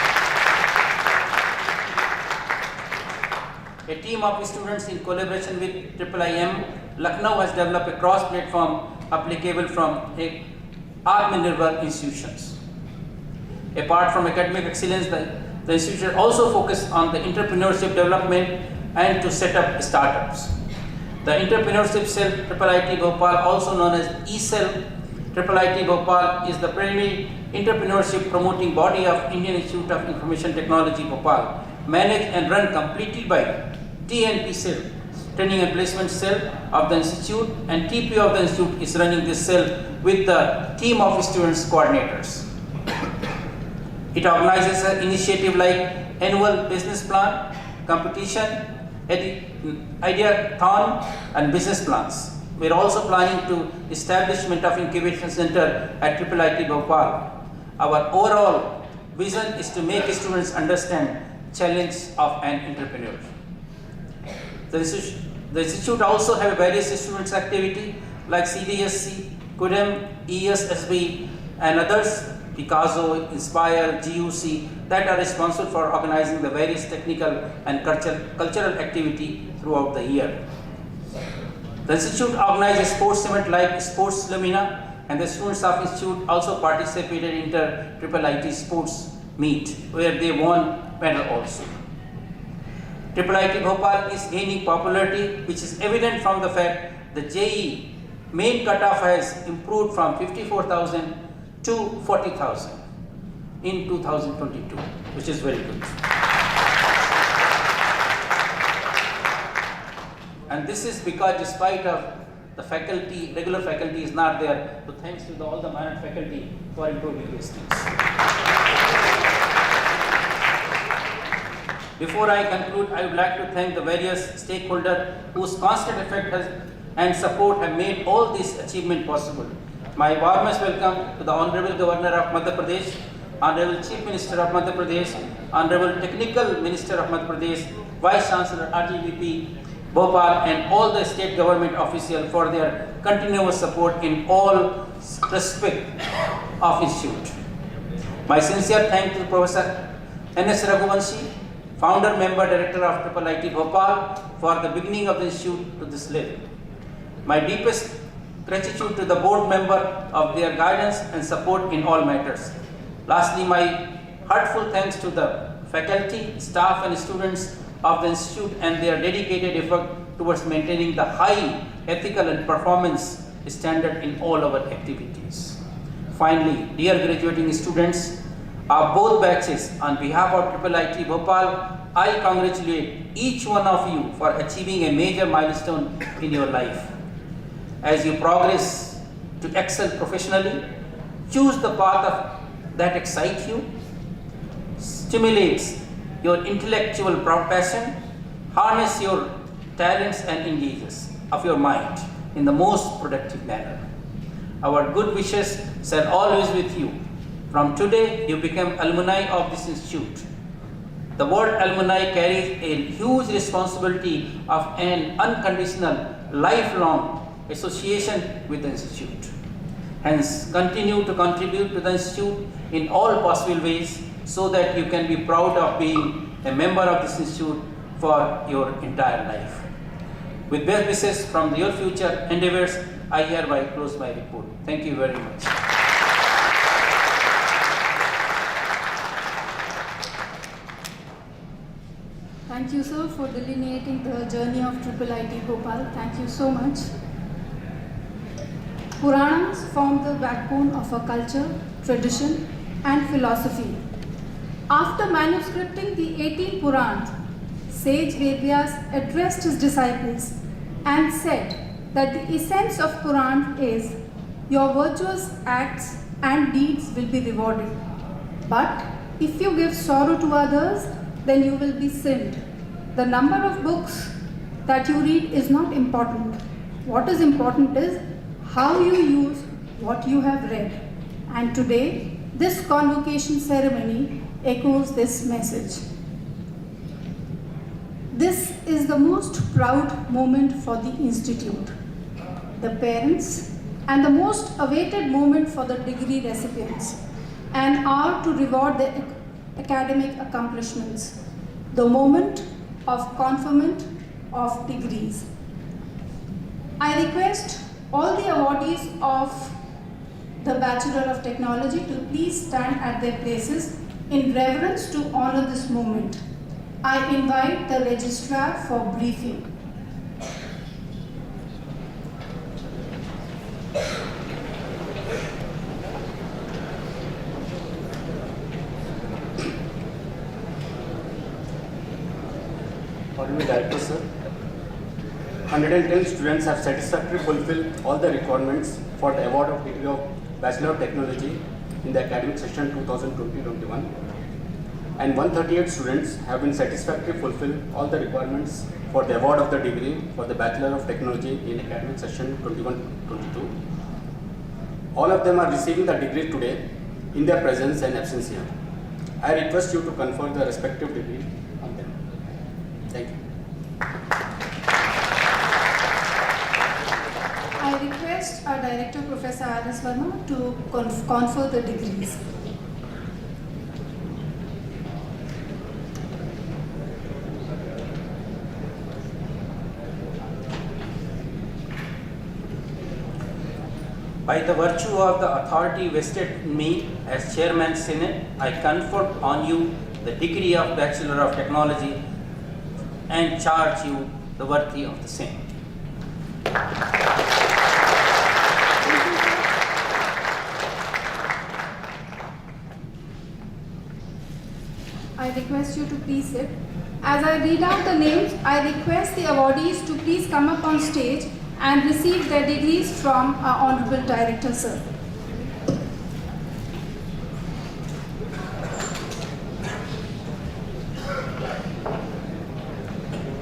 A team of students in collaboration with IIM Lucknow has developed a cross-platform applicable from Atmanirbhar institutions. Apart from academic excellence, the institution also focused on the entrepreneurship development and to set up startups. The entrepreneurship cell IIIT Bhopal, also known as eCell IIIT Bhopal, is the primary entrepreneurship promoting body of Indian Institute of Information Technology Bhopal, managed and run completely by TNP cell, Training and Placement Cell of the Institute, and TP of the Institute is running this cell with the team of students coordinators. It organizes an initiative like annual business plan, competition, ideathon, and business plans. We are also planning to establishment of incubation center at IIIT Bhopal. Our overall vision is to make students understand challenge of an entrepreneur. The institute also have various students activity like CDSC, CUDEM, ESSB, and others, Picasso, Inspire, GUC, that are responsible for organizing the various technical and cultural activity throughout the year. The institute organizes sports events like Sports Lumina, and the students of institute also participated in the IIIT Sports Meet, where they won medal also. IIIT Bhopal is gaining popularity, which is evident from the fact the JEE main cutoff has improved from 54,000 to 40,000 in 2022, which is very good. And this is because despite of the faculty, regular faculty is not there, so thanks to all the minor faculty for improving these things. Before I conclude, I would like to thank the various stakeholders whose constant effort and support have made all this achievement possible. My warmest welcome to the Honorable Governor of Madhya Pradesh, Honorable Chief Minister of Madhya Pradesh, Honorable Technical Minister of Madhya Pradesh, Vice Chancellor RGVP Bhopal, and all the state government officials for their continuous support in all respect of institute. My sincere thanks to Professor N.S. Raghuvanshi, Founder Member Director of IIIT Bhopal, for the beginning of the institute to this level. My deepest gratitude to the board member of their guidance and support in all matters. Lastly, my heartfelt thanks to the faculty, staff and students of the institute and their dedicated effort towards maintaining the high ethical and performance standard in all our activities. Finally, dear graduating students of both batches, on behalf of IIIT Bhopal, I congratulate each one of you for achieving a major milestone in your life. As you progress to excel professionally, choose the path that excites you, stimulates your intellectual passion, harness your talents and engages of your mind in the most productive manner. Our good wishes shall always with you. From today, you become alumni of this institute. The word alumni carries a huge responsibility of an unconditional, lifelong association with the institute. Hence, continue to contribute to the institute in all possible ways so that you can be proud of being a member of this institute for your entire life. With best wishes from your future endeavors, I hereby close my report. Thank you very much. Thank you, sir, for delineating the journey of IIIT Bhopal. Thank you so much. Puranas form the backbone of our culture, tradition, and philosophy. After manuscripting the 18 Purans, sage Vedyas addressed his disciples and said that the essence of Puran is your virtuous acts and deeds will be rewarded. But if you give sorrow to others, then you will be sinned. The number of books that you read is not important. What is important is how you use what you have read. And today, this convocation ceremony echoes this message. This is the most proud moment for the Institute, the parents, and the most awaited moment for the degree recipients, an hour to reward their academic accomplishments, the moment of conferment of degrees. I request all the awardees of the Bachelor of Technology to please stand at their places in reverence to honor this moment. I invite the registrar for briefing. Honorable Director, sir, 110 students have satisfactorily fulfilled all the requirements for the award of degree of Bachelor of Technology in the academic session 2020-21, and 138 students have been satisfactorily fulfilled all the requirements for the award of the degree for the Bachelor of Technology in academic session 21-22. All of them are receiving the degree today in their presence and absence here. I request you to confer the respective degree on them. Thank you. I request our Director, Professor R.S. Verma, to confer the degrees. By the virtue of the authority vested in me as Chairman Senate, I confer on you the degree of Bachelor of Technology and charge you the worthy of the same. I request you to please sit. As I read out the names, I request the awardees to please come up on stage and receive their degrees from our Honorable Director, sir.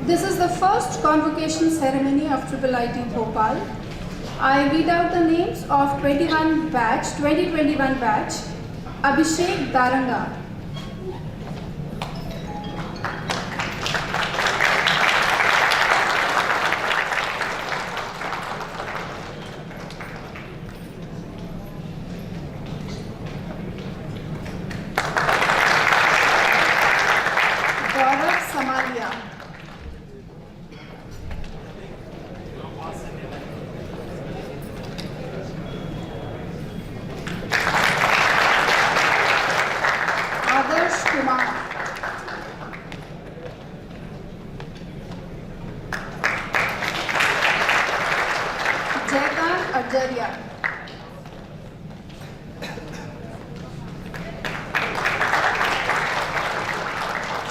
This is the first convocation ceremony of IIIT Bhopal. I read out the names of 2021 batch, Abhishek Daranga.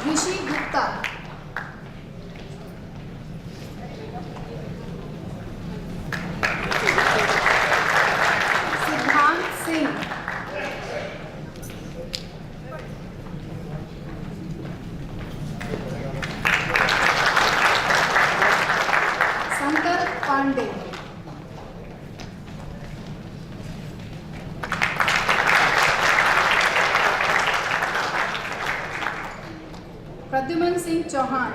Rishi Gupta. Siddhant Singh. Sankar Pandey. Pradyuman Singh Chauhan.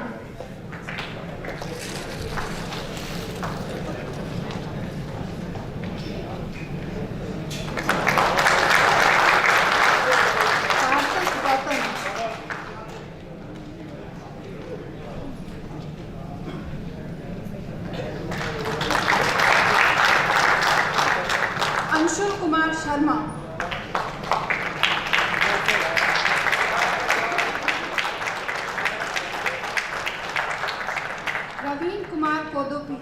Karthik Gautam. Anshul Kumar Sharma. Rodopi.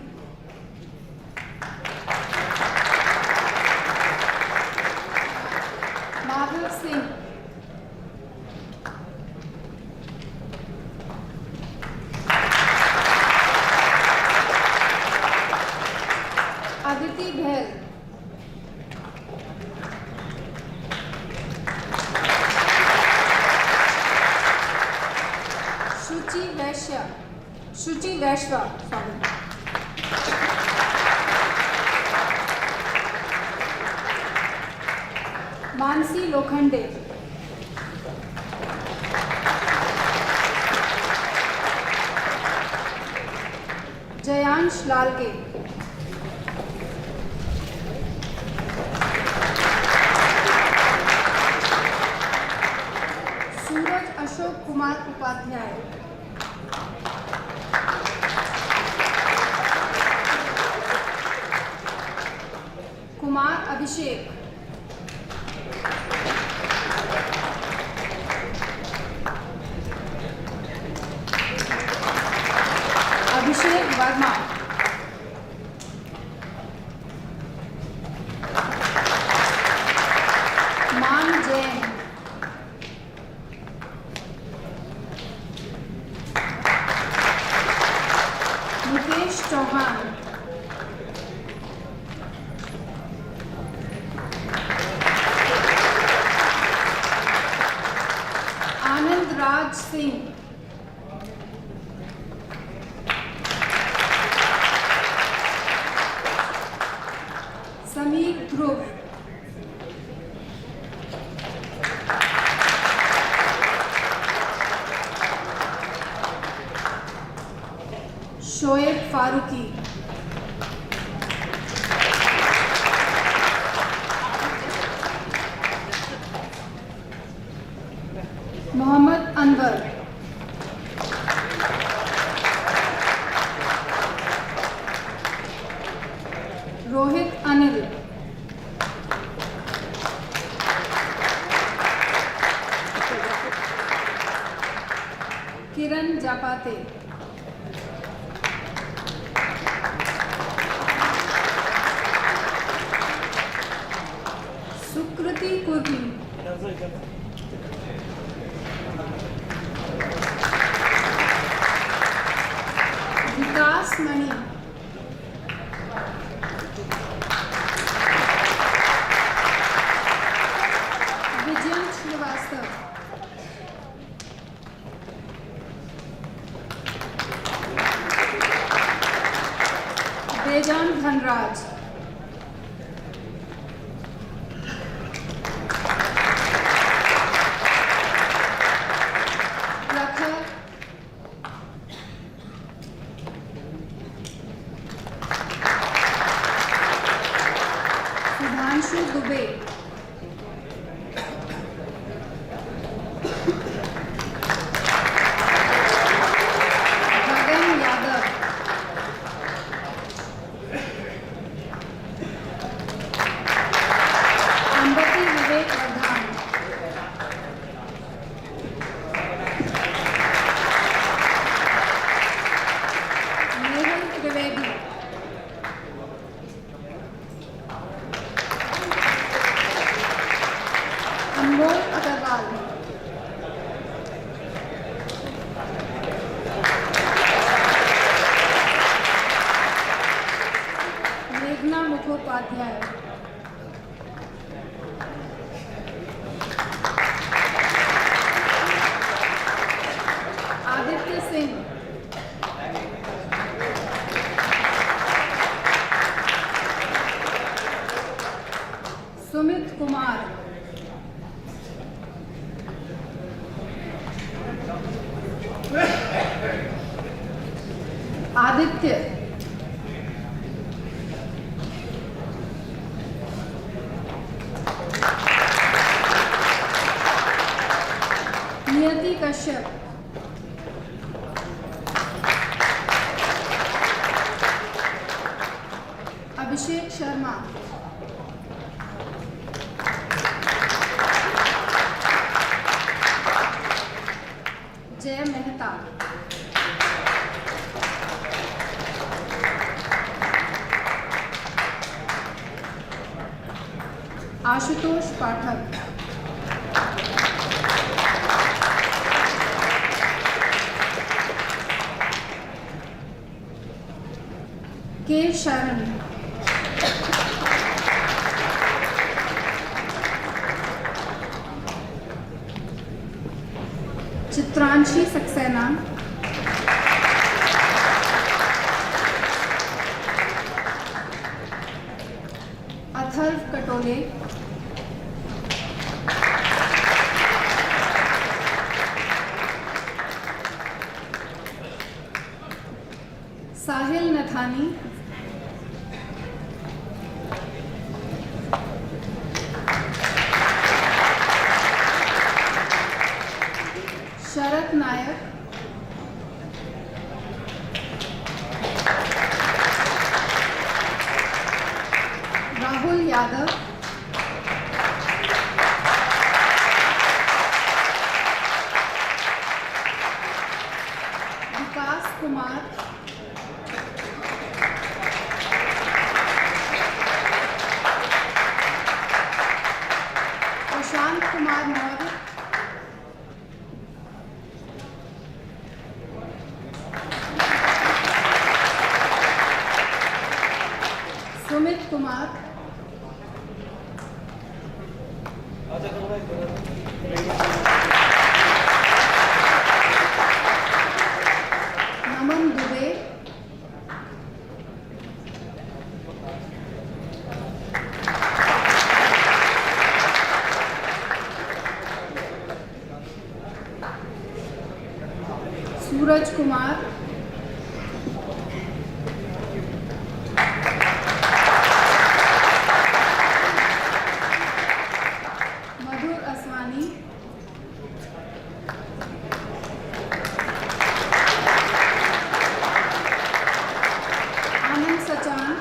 Madhav Singh. Aditi Bhel. Shuchi Vaishwa, sorry. Mansi Lokhande. Jayansh Lalke. Suraj Ashok Kumar Upadhyay. Kumar Abhishek. Abhishek Verma. Man Jain. Mukesh Chauhan. Anand Raj Singh. Sameer Dhruv. Shoaib Faruqi. Mohammad Anwar. Rohit Anil. Kiran Japate. Sukriti Kurmi. Vikas Mani. Vijayan Srivastav. Dejan Dhanraj. Prakhar. Sudhanshu Dubey. Gagan Yadav. Ambati Vivek Pradhan. Nehal Trivedi. Anmol Agarwal. Meghna Mukhopadhyay. Aditya Singh. Sumit Kumar. Aditya. Niyati Kashyap. Abhishek Sharma. Jay Mehta. Ashutosh पाठक, के शरण, चित्रांशी सक्सेना, अथर्व कटोले, साहिल नथानी, शरद नायक, राहुल यादव, विकास कुमार, प्रशांत कुमार मौर्य, सुमित कुमार, नमन दुबे, सूरज कुमार, मधुर असवानी, आनंद सचान,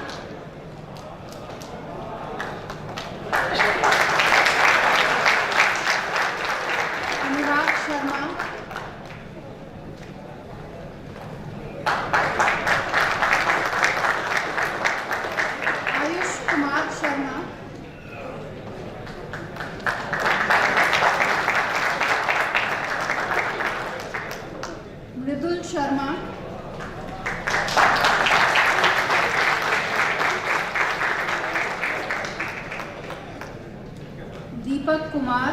अनुराग शर्मा, आयुष कुमार शर्मा, मृदुल शर्मा, दीपक कुमार,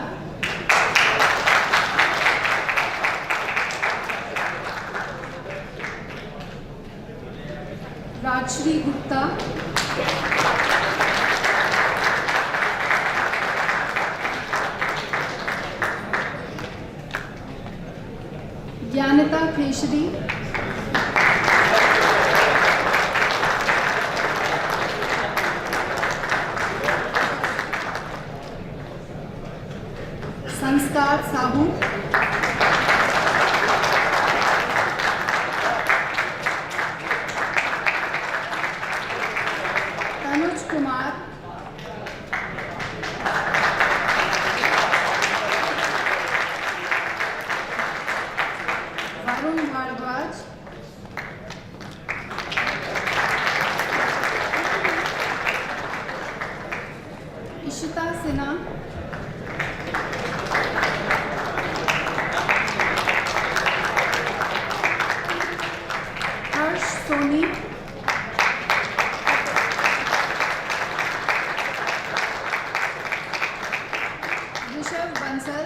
राजश्री गुप्ता, ज्ञानता केशरी, संस्कार साहू, तनुज कुमार, वरुण भारद्वाज, इशिता सिन्हा, हर्ष Soni, Rishabh Bansal,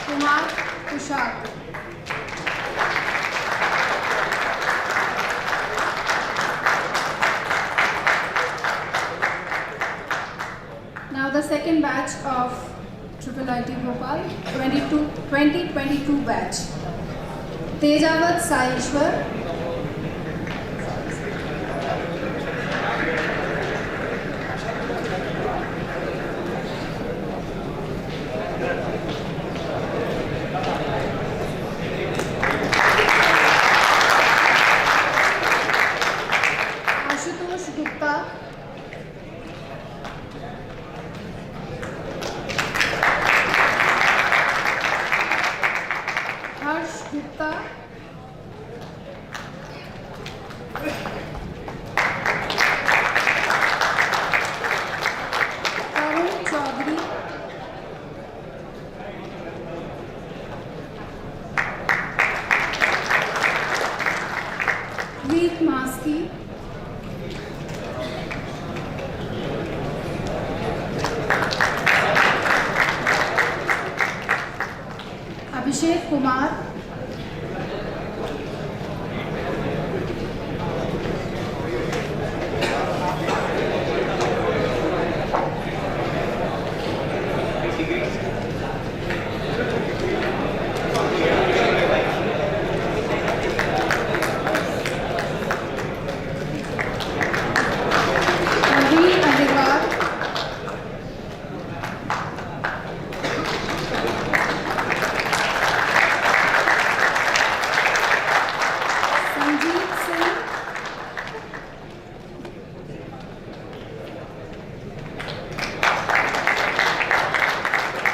Kumar Kushaq, Now the second batch of IIIT Bhopal 2022 batch. Tejawat Saishwar, Ashutosh Gupta, Harsh Gupta, Tarun Chaudhary, Preet Maski, Abhishek Kumar, Ravi Agarwal, Sanjeev Singh,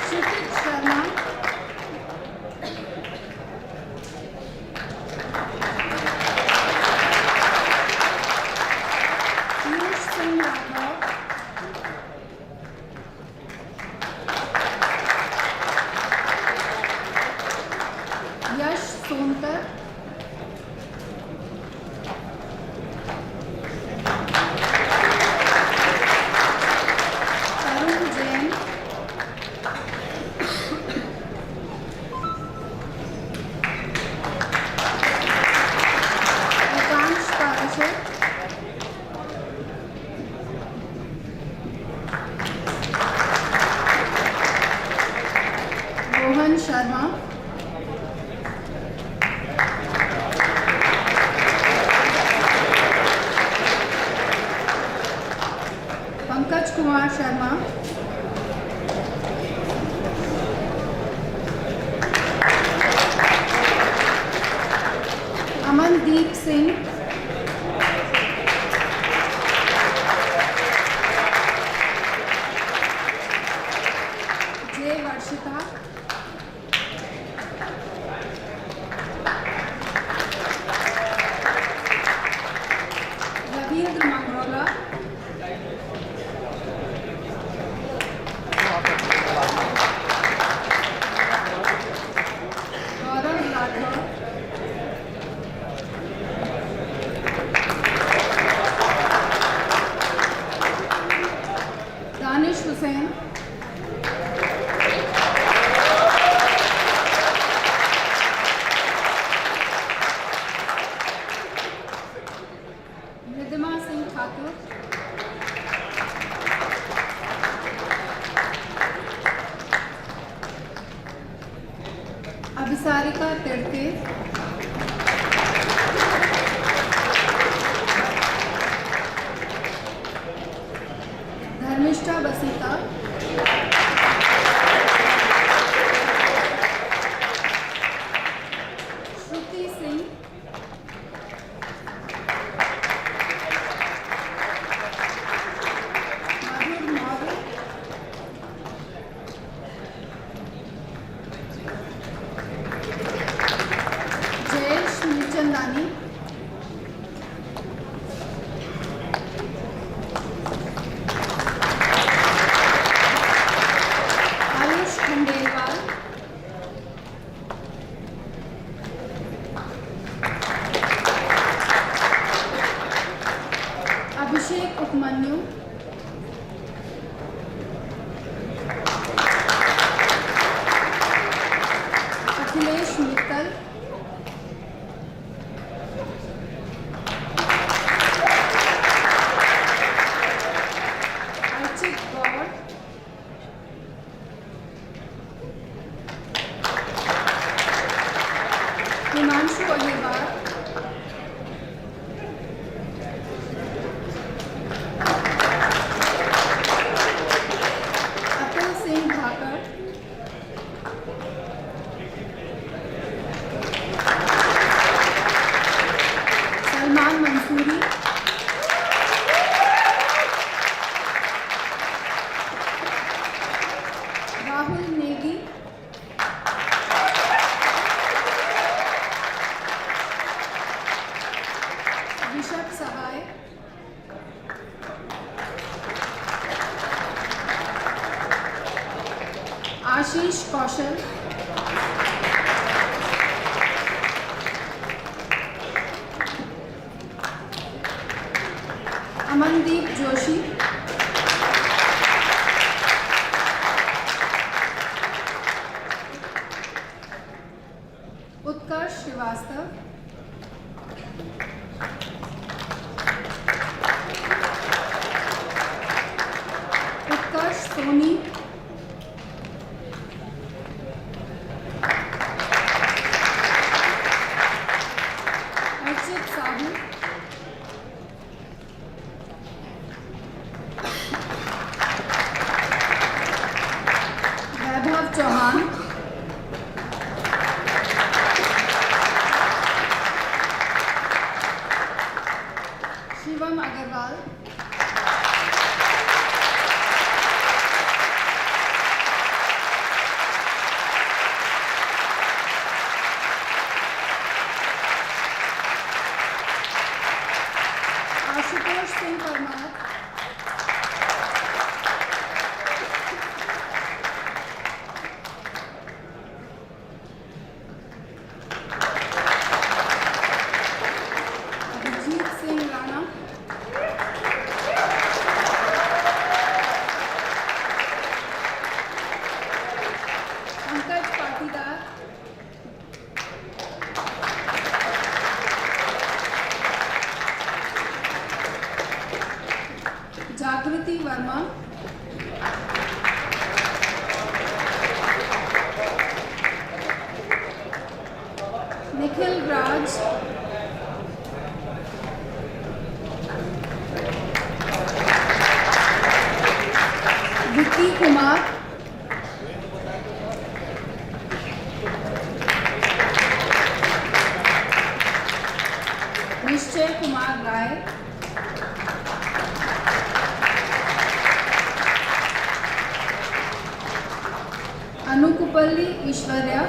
Kshitij Sharma, Piyush Singh Rathore, Yash Sonkar, Arun Jain, Akansh Parashar, Rohan Sharma, Pankaj Kumar Sharma, Amandeep Singh, Jay Varshita, Ravindra Mangrola, Gaurav Rathore, Danish Hussain, Ridhima Singh Thakur, Abhisarika Tirke, Dharmishta Basita, Shruti Singh, Madhur Maurya, Jayesh Mirchandani, Ayush Khandelwal, Abhishek Upmanyu, Akhilesh Mittal, Archit Gaur, Himanshu Agarwal, Atul Singh Thakar, Salman Mansoori, Rahul Negi, Sahai, Ashish Kaushal, Amandeep Joshi, Utkarsh Srivastav, Utkarsh Soni, Archit Sahu, Vaibhav Chauhan, Shivam Agarwal, Ashutosh Singh Parmar, Abhijit Singh Rana, Pankaj Patidar, Jagriti Verma, Nikhil Raj, Vicky Kumar, Nishchay Kumar Rai, Anukupalli Ishwarya,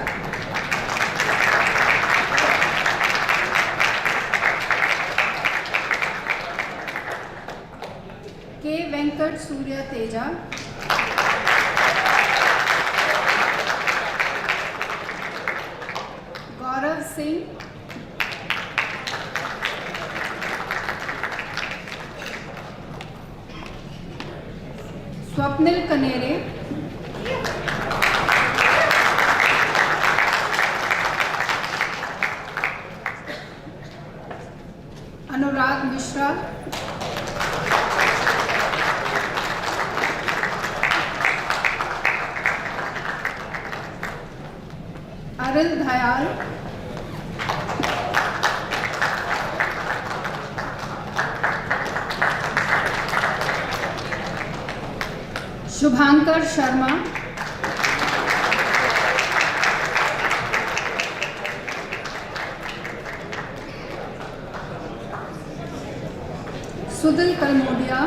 K. Venkat Surya Teja, Gaurav Singh, Swapnil Kanere, Anurag Mishra, Aril Dhayal, Shubhankar Sharma, Sudil Kalmodia,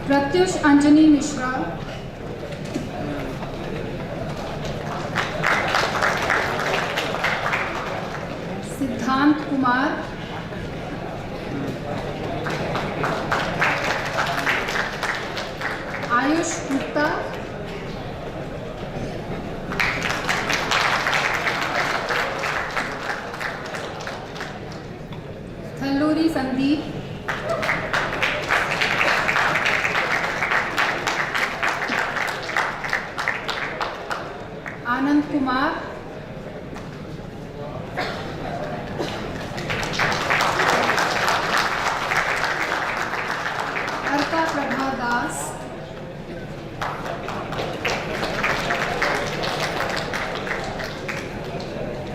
Pratyush Anjani Mishra, Siddhant Kumar, Ayush Gupta, Thalluri Sandeep, Anand Kumar, Arka Prabha Das,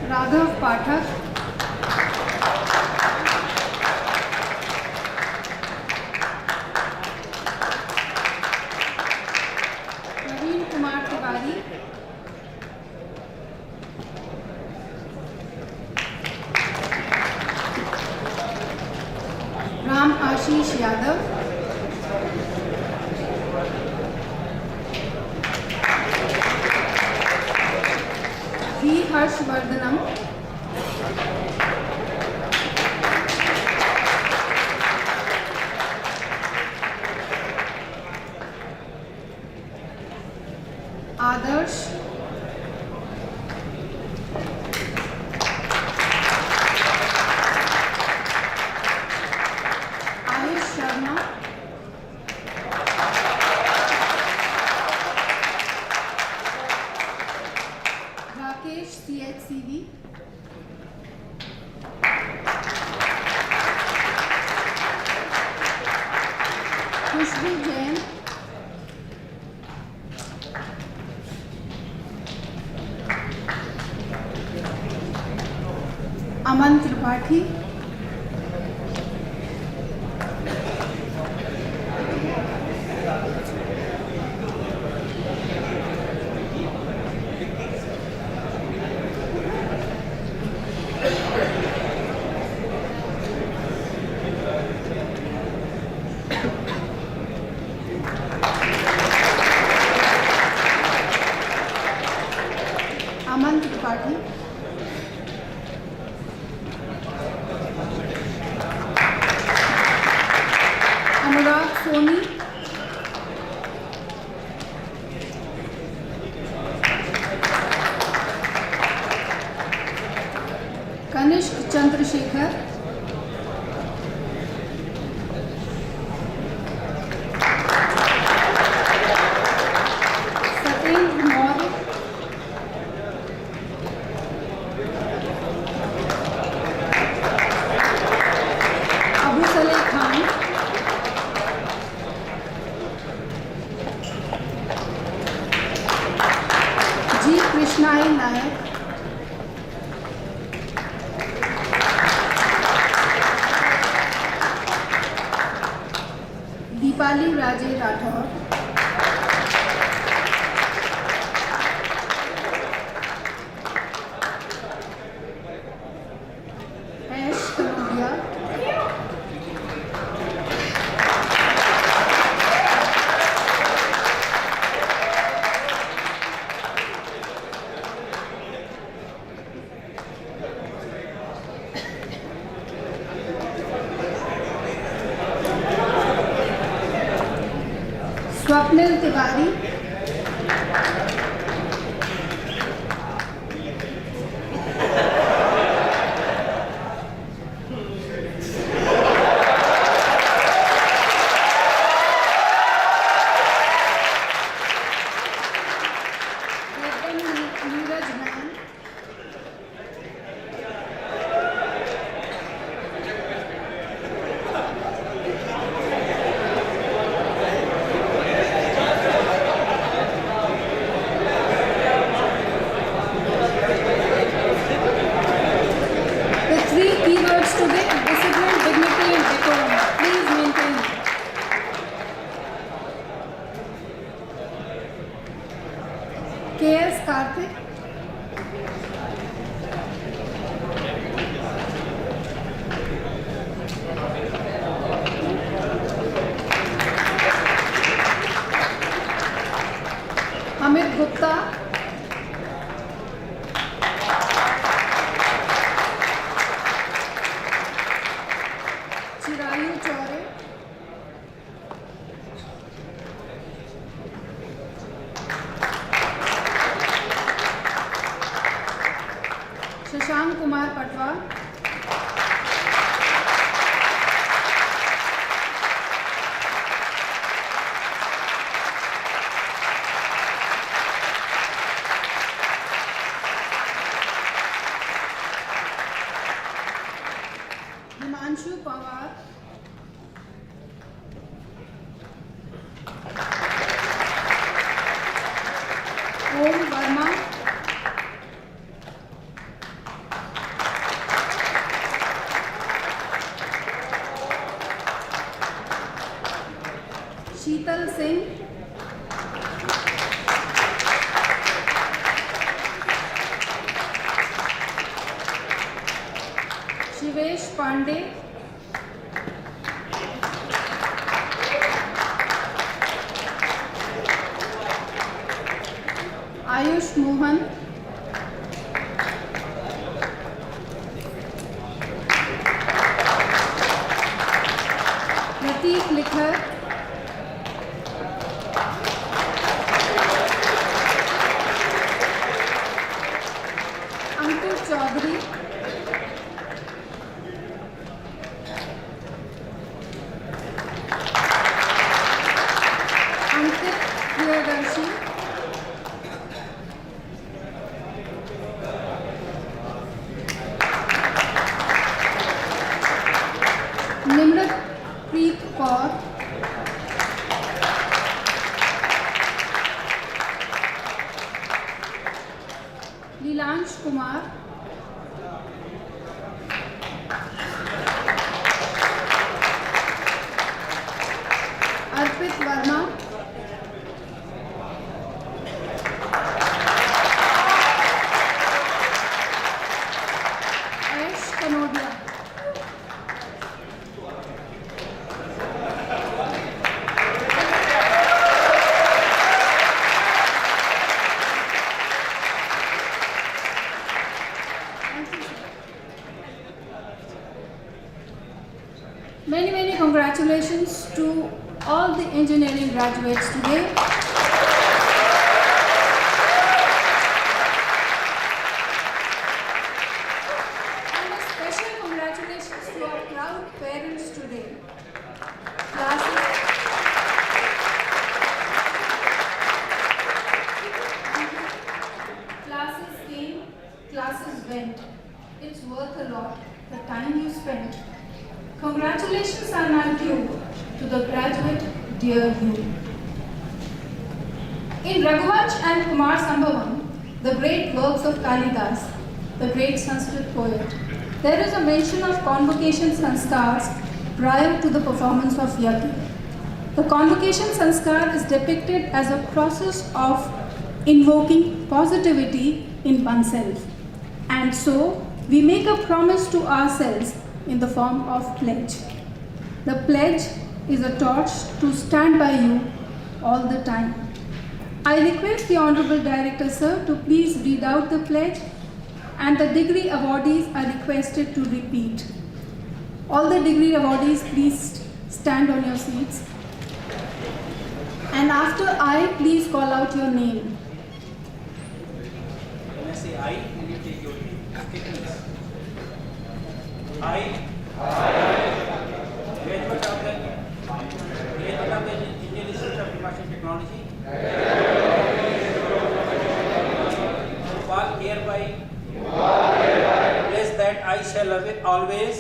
Raghav Pathak, Praveen Kumar Tiwari, Ram Ashish Yadav, Harshvardhanam, Adarsh, Ayush Sharma, Rakesh CHCV, Khushbu Jain, Aman Tripathi, Aman Tripathi, Anurag Soni, Kanishk Chandrasekhar, Satyendra Maurya, Abu Saleh Khan, G. Krishnai Nayak, Deepali Raje Rathore, Ash Kanodia, Swapnil Tiwari, Neeraj Man, the three keywords today: discipline, dignity, and decorum. Please maintain. K.S. Karthik, Amit Gupta, Chirayu Chaure, Shashank Kumar Patwa, Himanshu Pawar, Om Verma, Sheetal Singh, Shivesh Pandey, Ayush Mohan, Priyadarshi, Nimrat Preet Kaur, Lilansh Kumar, Arpit Verma, Ash Kanodia, many congratulations to all the engineering graduates today. And a special congratulations to our proud parents today. Classes came, classes went. It's worth a lot, the time you spent. Congratulations are now due to the graduate, dear you. In Raghuvansh and Kumar Sambhavam, the great works of Kalidas, the great Sanskrit poet, there is a mention of convocation sanskars prior to the performance of yajna. The convocation sanskar is depicted as a process of invoking positivity in oneself. And so, we make a promise to ourselves in the form of pledge. The pledge is a torch to stand by you all the time. I request the Honorable Director, sir, to please read out the pledge, and the degree awardees are requested to repeat. All the degree awardees, please stand on your seats. And after I, please call out your name. When I say I, and you take your name. Okay, please. I, graduate of the Indian Institute of Information Technology, Bhopal, hereby pledge that I shall always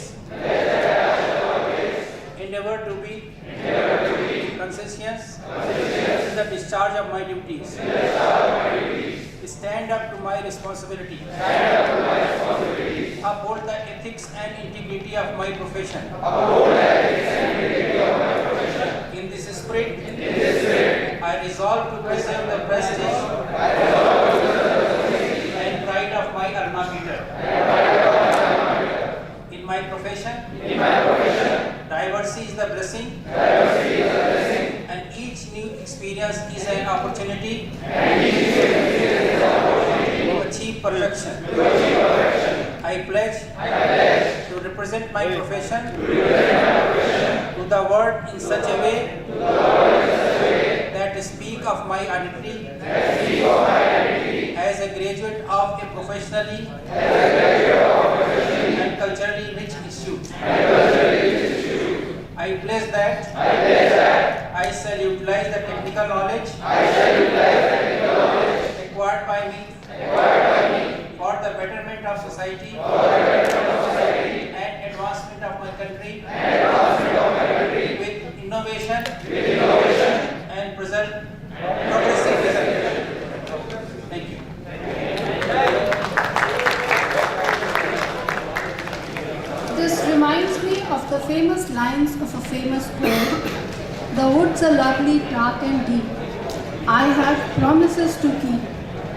endeavor to be conscientious in the discharge of my duties, stand up to my responsibility, uphold the ethics and integrity of my profession. In this spirit, I resolve to preserve the prestige and pride of my alma mater. In my profession, diversity is the blessing, and each new experience is an opportunity to achieve perfection. I pledge to represent my profession to the world in such a way that speak of my identity as a graduate of a professionally and culturally rich institute. I pledge that I shall utilize the technical knowledge acquired by me for the betterment of society and advancement of my country with innovation and progressive result. Thank you. This reminds me of the famous lines of a famous poet. The woods are lovely, dark and deep. I have promises to keep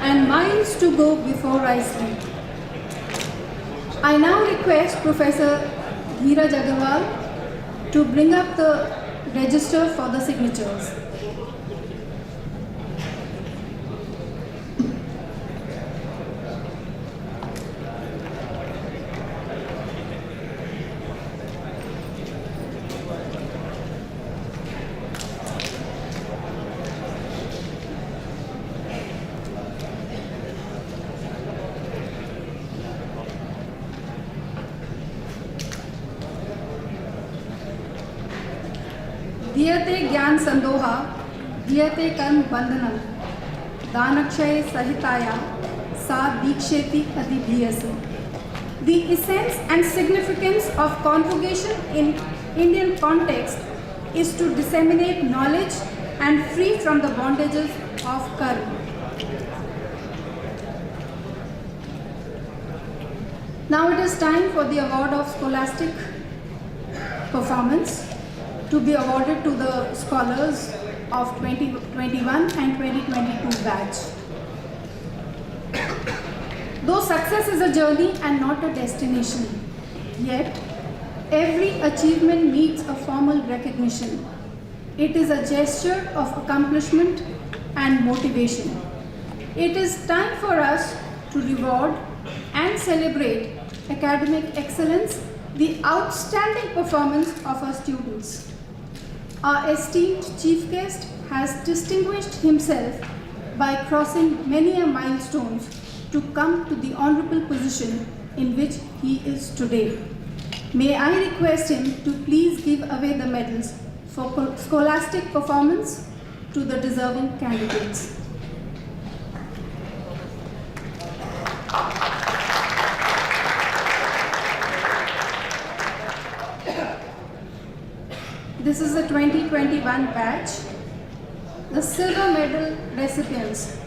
and miles to go before I sleep. I now request Professor Dheeraj Agarwal to bring up the register for the signatures. Diyate Gyan Sandoha, diyate karm bandhanam danakshaye sahitaya sa diksheti adibhiyase. The essence and significance of convocation in Indian context is to disseminate knowledge and free from the bondages of karma. Now it is time for the award of scholastic performance to be awarded to the scholars of 2021 and 2022 batch. Though success is a journey and not a destination, yet every achievement needs a formal recognition. It is a gesture of accomplishment and motivation. It is time for us to reward and celebrate academic excellence, the outstanding performance of our students. Our esteemed chief guest has distinguished himself by crossing many a milestones to come to the honorable position in which he is today. May I request him to please give away the medals for scholastic performance to the deserving candidates. This is the 2021 batch. The silver medal recipients: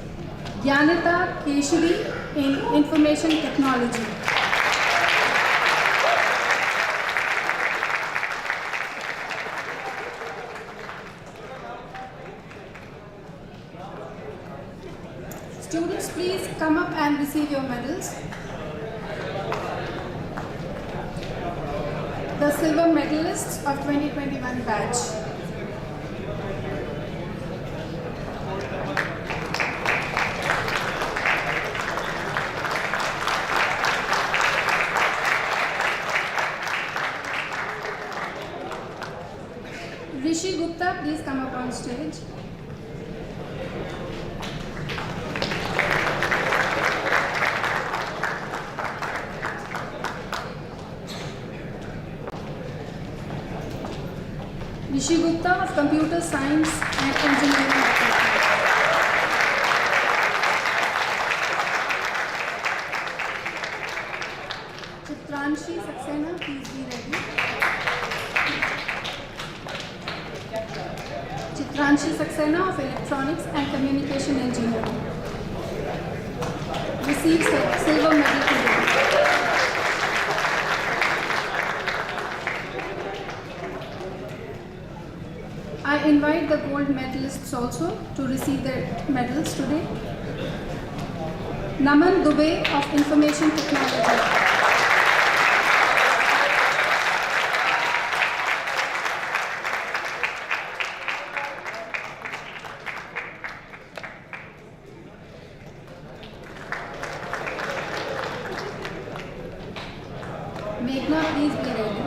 Gyanita Keshari in Information Technology. Students, please come up and receive your medals. The silver medalists of 2021 batch. Rishi Gupta, please come up on stage. Rishi Gupta of Computer Science and Engineering Department. Chitranshi Saxena, please be ready. Chitranshi Saxena of Electronics and Communication Engineering receives the silver medal today. I invite the gold medalists also to receive their medals today. Naman Dubey of Information Technology. Meghna, please be ready.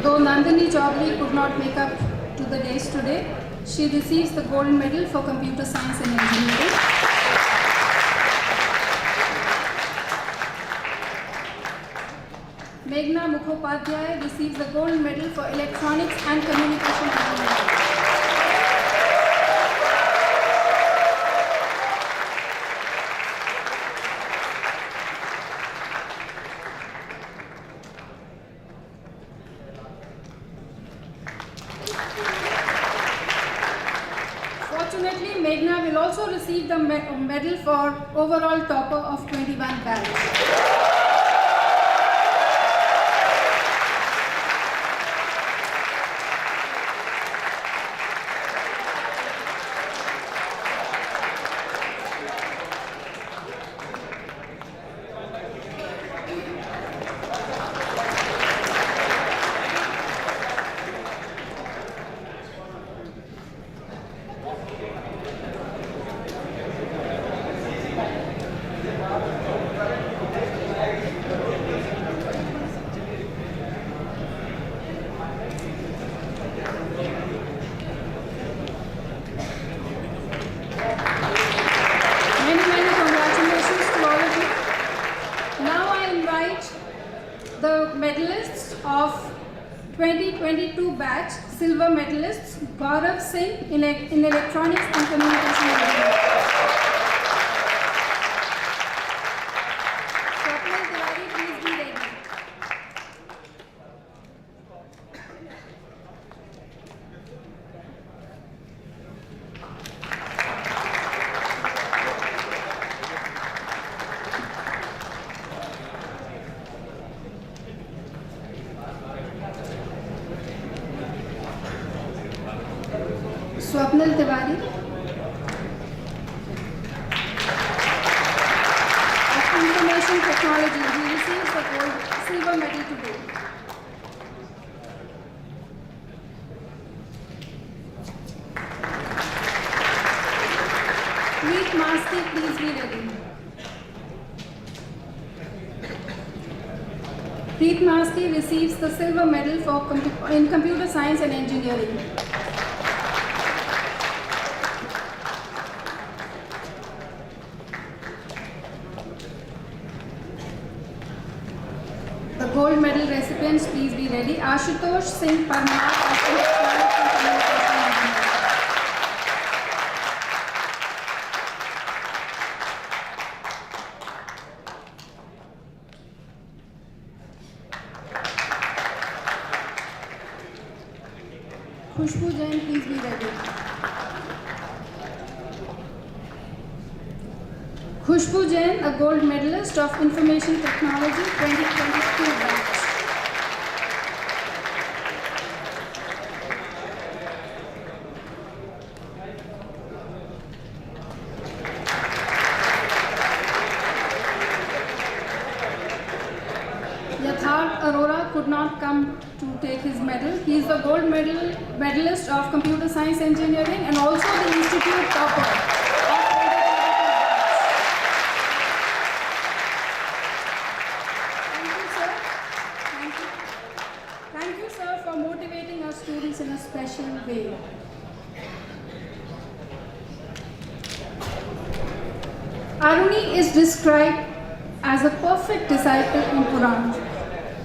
Though Nandini Chaudhary could not make up to the days today, she receives the gold medal for Computer Science and Engineering. Meghna Mukhopadhyay receives the gold medal for Electronics and Communication Engineering. Fortunately, Meghna will also receive the medal for overall topper of 21 batch. batch silver medalists Gaurav Singh in electronics and communication engineering. Swapnil Tiwari, please be ready. Swapnil Tiwari of Information Technology, he receives the silver medal today. Preet Masti, please be ready. Preet Masti receives the silver medal in computer science and engineering. The gold medal recipients, please be ready. Ashutosh Singh Parmar of Electronics and Communication Engineering. Khushbu Jain, please be ready. Khushbu Jain, a gold medalist of Information Technology 2022 batch. Yatharth Arora could not come to take his medal. He is the gold medalist of Computer Science Engineering and also the Institute topper of 2022 batch. Thank you, sir, for motivating our students in a special way. Aruni is described as a perfect disciple in Quran.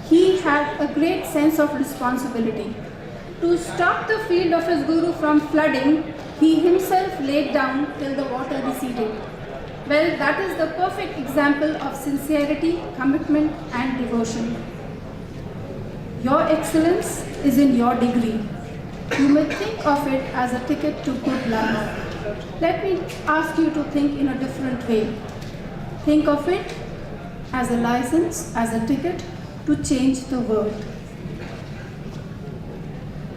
He had a great sense of responsibility. To stop the field of his guru from flooding, he himself laid down till the water receded. Well, that is the perfect example of sincerity, commitment, and devotion. Your excellence is in your degree. You may think of it as a ticket to good life. Let me ask you to think in a different way. Think of it as a license, as a ticket to change the world.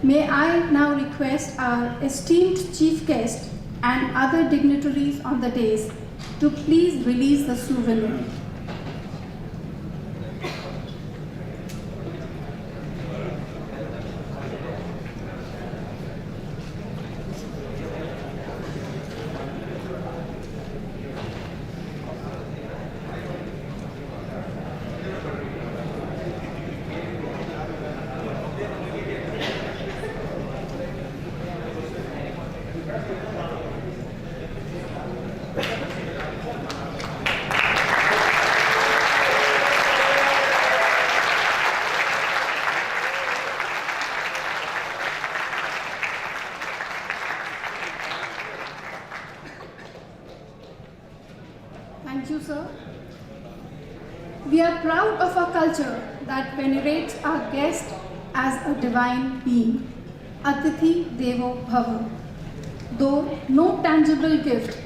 May I now request our esteemed chief guest and other dignitaries on the dais to please release the souvenir. Thank you, sir. We are proud of our culture that venerates our guest as a divine being, Atithi Devo Bhava. Though no tangible gift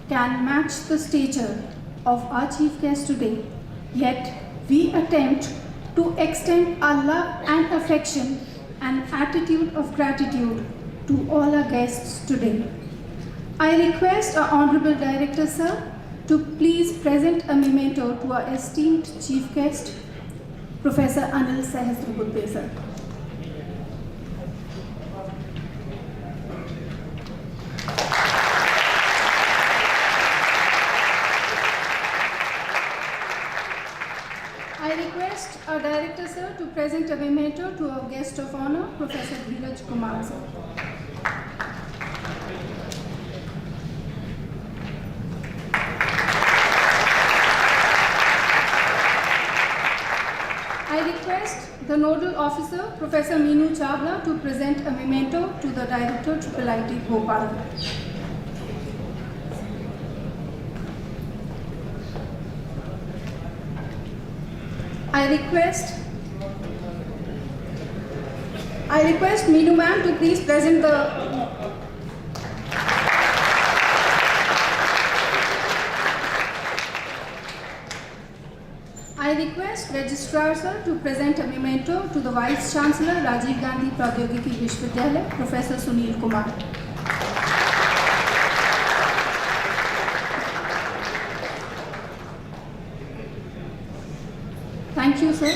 can match the stature of our chief guest today, yet we attempt to extend our love and affection and attitude of gratitude to all our guests today. I request our Honorable Director, sir, to please present a memento to our esteemed chief guest, Professor Anil Sahasrabudhe, sir. I request our Director, sir, to present a memento to our guest of honor, Professor Dheeraj Kumar, sir. I request the Nodal Officer, Professor Meenu Chavla, to present a memento to the Director, IIIT Bhopal. I request Meenu ma'am to please present the I request Registrar Sir to present a memento to the Vice Chancellor, Rajiv Gandhi Pradyogiki Vishwavidyalaya, Professor Sunil Kumar. Thank you, sir.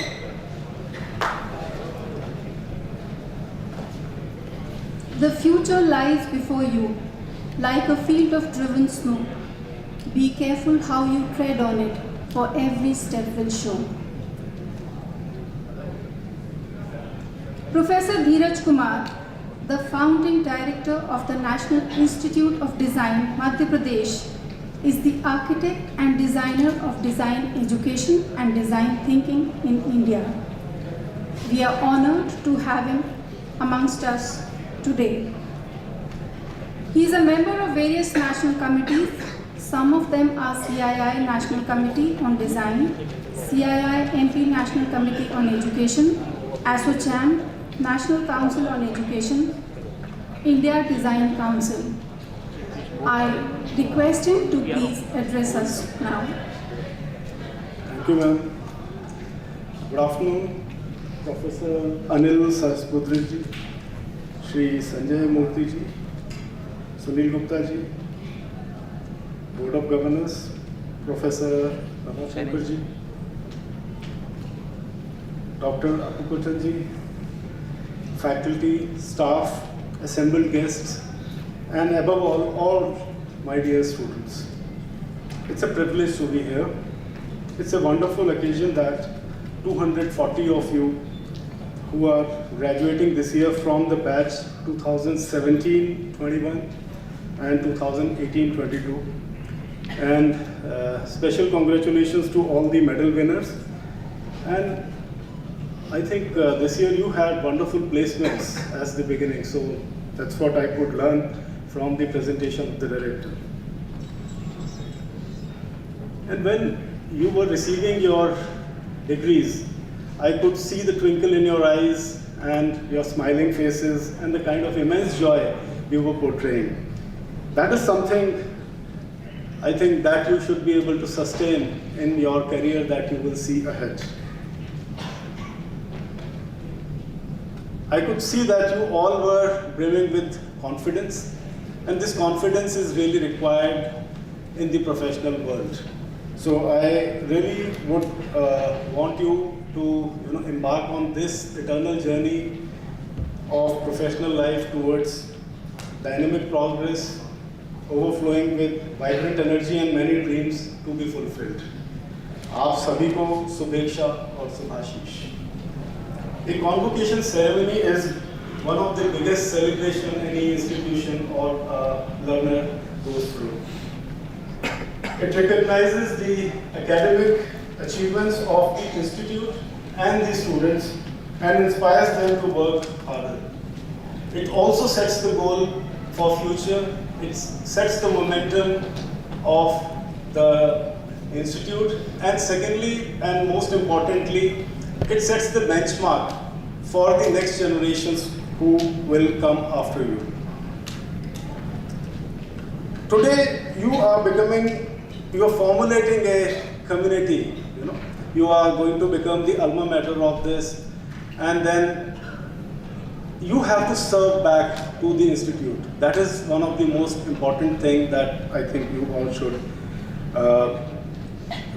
The future lies before you, like a field of driven snow. Be careful how you tread on it, for every step will show. Professor Dheeraj Kumar, the founding director of the National Institute of Design, Madhya Pradesh, is the architect and designer of design education and design thinking in India. We are honored to have him amongst us today. He is a member of various national committees. Some of them are CII National Committee on Design, CII MP National Committee on Education, ASSOCHAM, National Council on Education, India Design Council. I request him to please address us now. Thank you, ma'am. Good afternoon, Professor Anil Sahasrabudhe ji, Shri Sanjay Murthy ji, Sunil Gupta ji, Board of Governors, Professor Rama Shankar ji, Dr. Apukochan ji, faculty, staff, assembled guests, and above all my dear students. It's a privilege to be here. It's a wonderful occasion that 240 of you who are graduating this year from the batch 2017-21 and 2018-22. And special congratulations to all the medal winners. And I think this year you had wonderful placements as the beginning, so that's what I could learn from the presentation of the director. And when you were receiving your degrees, I could see the twinkle in your eyes and your smiling faces and the kind of immense joy you were portraying. That is something I think that you should be able to sustain in your career that you will see ahead. I could see that you all were brimming with confidence, and this confidence is really required in the professional world. So I really would want you to embark on this eternal journey of professional life towards dynamic progress, overflowing with vibrant energy and many dreams to be fulfilled. आप सभी को शुभेच्छा और शुभाशीष. A convocation ceremony is one of the biggest celebration any institution or learner goes through. It recognizes the academic achievements of the institute and the students and inspires them to work harder. It also sets the goal for future. It sets the momentum of the institute, and secondly and most importantly, it sets the benchmark for the next generations who will come after you. Today you are formulating a community. You are going to become the alma mater of this, and then you have to serve back to the institute. That is one of the most important things that I think you all should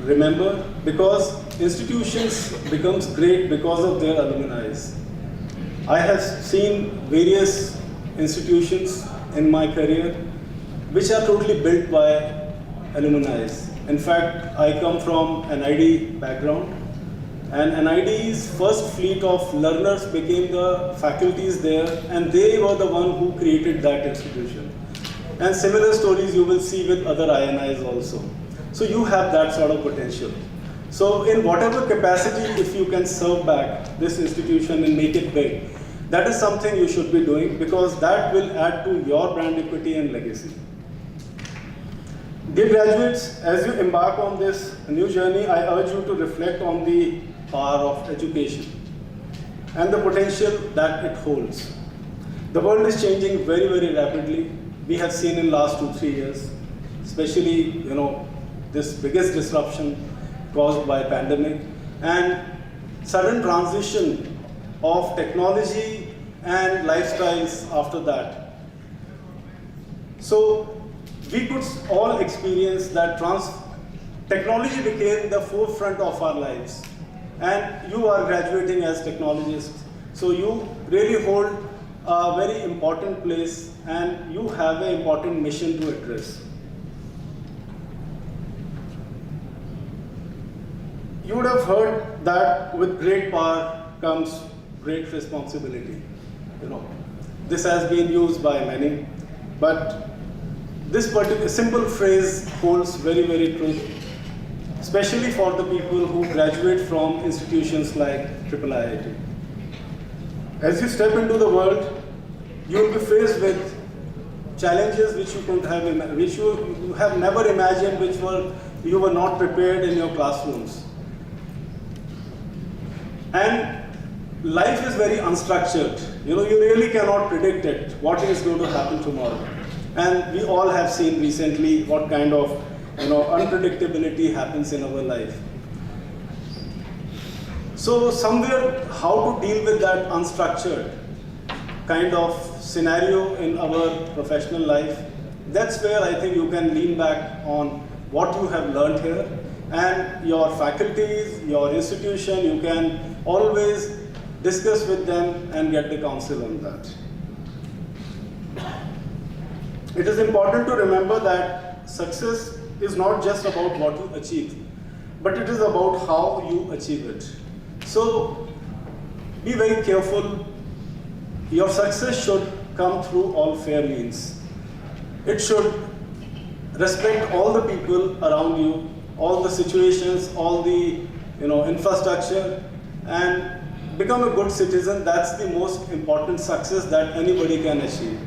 remember, because institutions becomes great because of their alumni. I have seen various institutions in my career which are totally built by alumni. In fact, I come from an IIT background, and NID's first fleet of learners became the faculties there, and they were the one who created that institution. And similar stories you will see with other INIs also. So you have that sort of potential. So in whatever capacity, if you can serve back this institution and make it big, that is something you should be doing, because that will add to your brand equity and legacy. Dear graduates, as you embark on this new journey, I urge you to reflect on the power of education and the potential that it holds. The world is changing very, very rapidly. We have seen in last 2-3 years, especially, this biggest disruption caused by pandemic and sudden transition of technology and lifestyles after that. So we could all experience that technology became the forefront of our lives, and you are graduating as technologists. So you really hold a very important place and you have an important mission to address. You would have heard that with great power comes great responsibility. This has been used by many, but this particular simple phrase holds very, very true, especially for the people who graduate from institutions like IIIT. As you step into the world, you will be faced with challenges which you couldn't have, which you have never imagined, you were not prepared in your classrooms. And life is very unstructured. You really cannot predict it, what is going to happen tomorrow. And we all have seen recently what kind of unpredictability happens in our life. So somewhere, how to deal with that unstructured kind of scenario in our professional life, that's where I think you can lean back on what you have learned here, and your faculties, your institution, you can always discuss with them and get the counsel on that. It is important to remember that success is not just about what you achieve, but it is about how you achieve it. So be very careful. Your success should come through all fair means. It should respect all the people around you, all the situations, all the infrastructure, and become a good citizen. That's the most important success that anybody can achieve.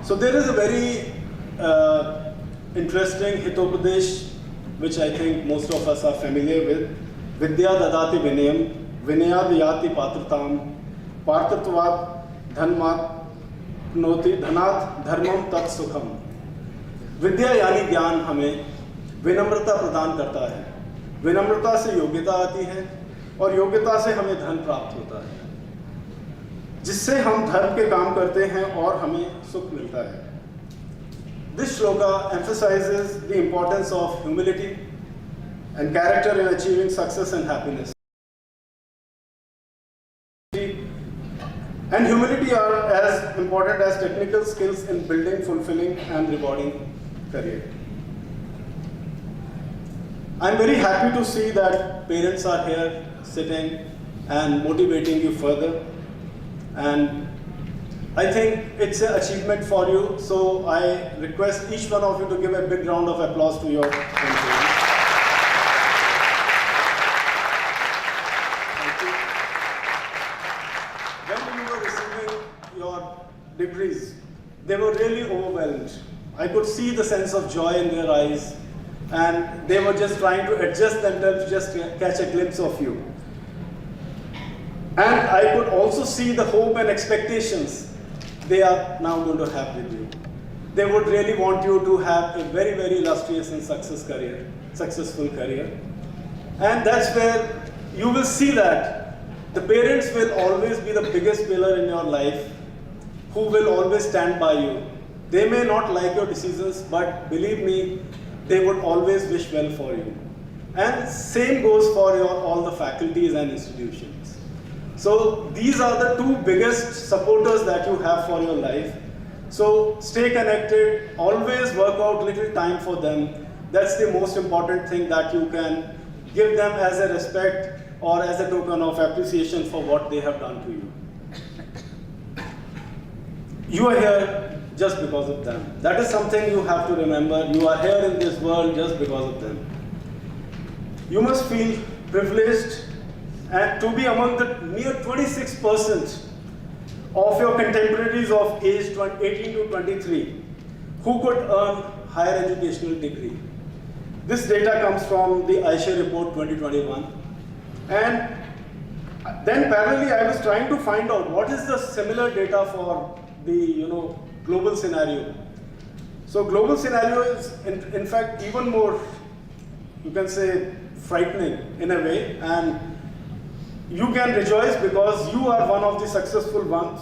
So there is a very interesting hitopadesh which I think most of us are familiar with. Vidya dadati vinayam, vinaya diyati patratam, partratvat dhanmat noti dhanat dharmam tat sukham. विद्या यानी ज्ञान हमें विनम्रता प्रदान करता है, विनम्रता से योग्यता आती है और योग्यता से हमें धन प्राप्त होता है, जिससे हम धर्म के काम करते हैं और हमें सुख मिलता है. This shloka emphasizes the importance of humility and character in achieving success and happiness. And humility are as important as technical skills in building fulfilling and rewarding career. I'm very happy to see that parents are here sitting and motivating you further. And I think it's an achievement for you. So I request each one of you to give a big round of applause to your parents. When you were receiving your degrees, they were really overwhelmed. I could see the sense of joy in their eyes, and they were just trying to adjust themselves to just catch a glimpse of you. And I could also see the hope and expectations they are now going to have with you. They would really want you to have a very, very illustrious and successful career. And that's where you will see that the parents will always be the biggest pillar in your life, who will always stand by you. They may not like your decisions, but believe me, they would always wish well for you. And same goes for all the faculties and institutions. So these are the two biggest supporters that you have for your life. So stay connected, always work out little time for them. That's the most important thing that you can give them as a respect or as a token of appreciation for what they have done to you. You are here just because of them. That is something you have to remember. You are here in this world just because of them. You must feel privileged and to be among the mere 26% of your contemporaries of age 18 to 23 who could earn higher educational degree. This data comes from the IIIT report 2021. And then parallelly I was trying to find out what is the similar data for the global scenario. So global scenario is in fact even more, you can say, frightening in a way, and you can rejoice because you are one of the successful ones.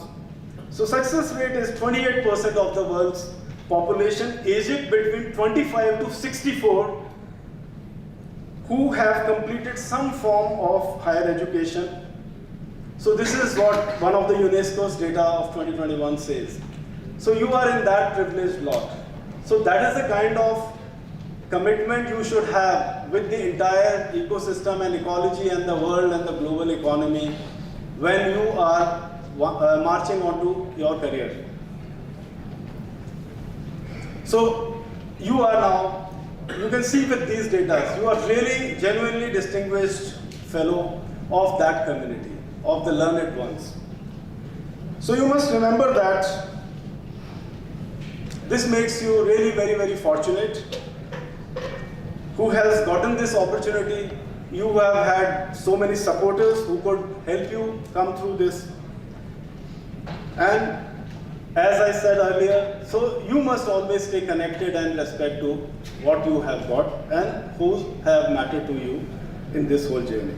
So success rate is 28% of the world's population aged between 25 to 64 who have completed some form of higher education. So this is what one of the UNESCO's data of 2021 says. So you are in that privileged lot. So that is the kind of commitment you should have with the entire ecosystem and ecology and the world and the global economy when you are marching onto your career. So you are now, you can see with these data, you are really genuinely distinguished fellow of that community, of the learned ones. So you must remember that this makes you really very, very fortunate who has gotten this opportunity. You have had so many supporters who could help you come through this. And as I said earlier, so you must always stay connected and respect to what you have got and who have mattered to you in this whole journey.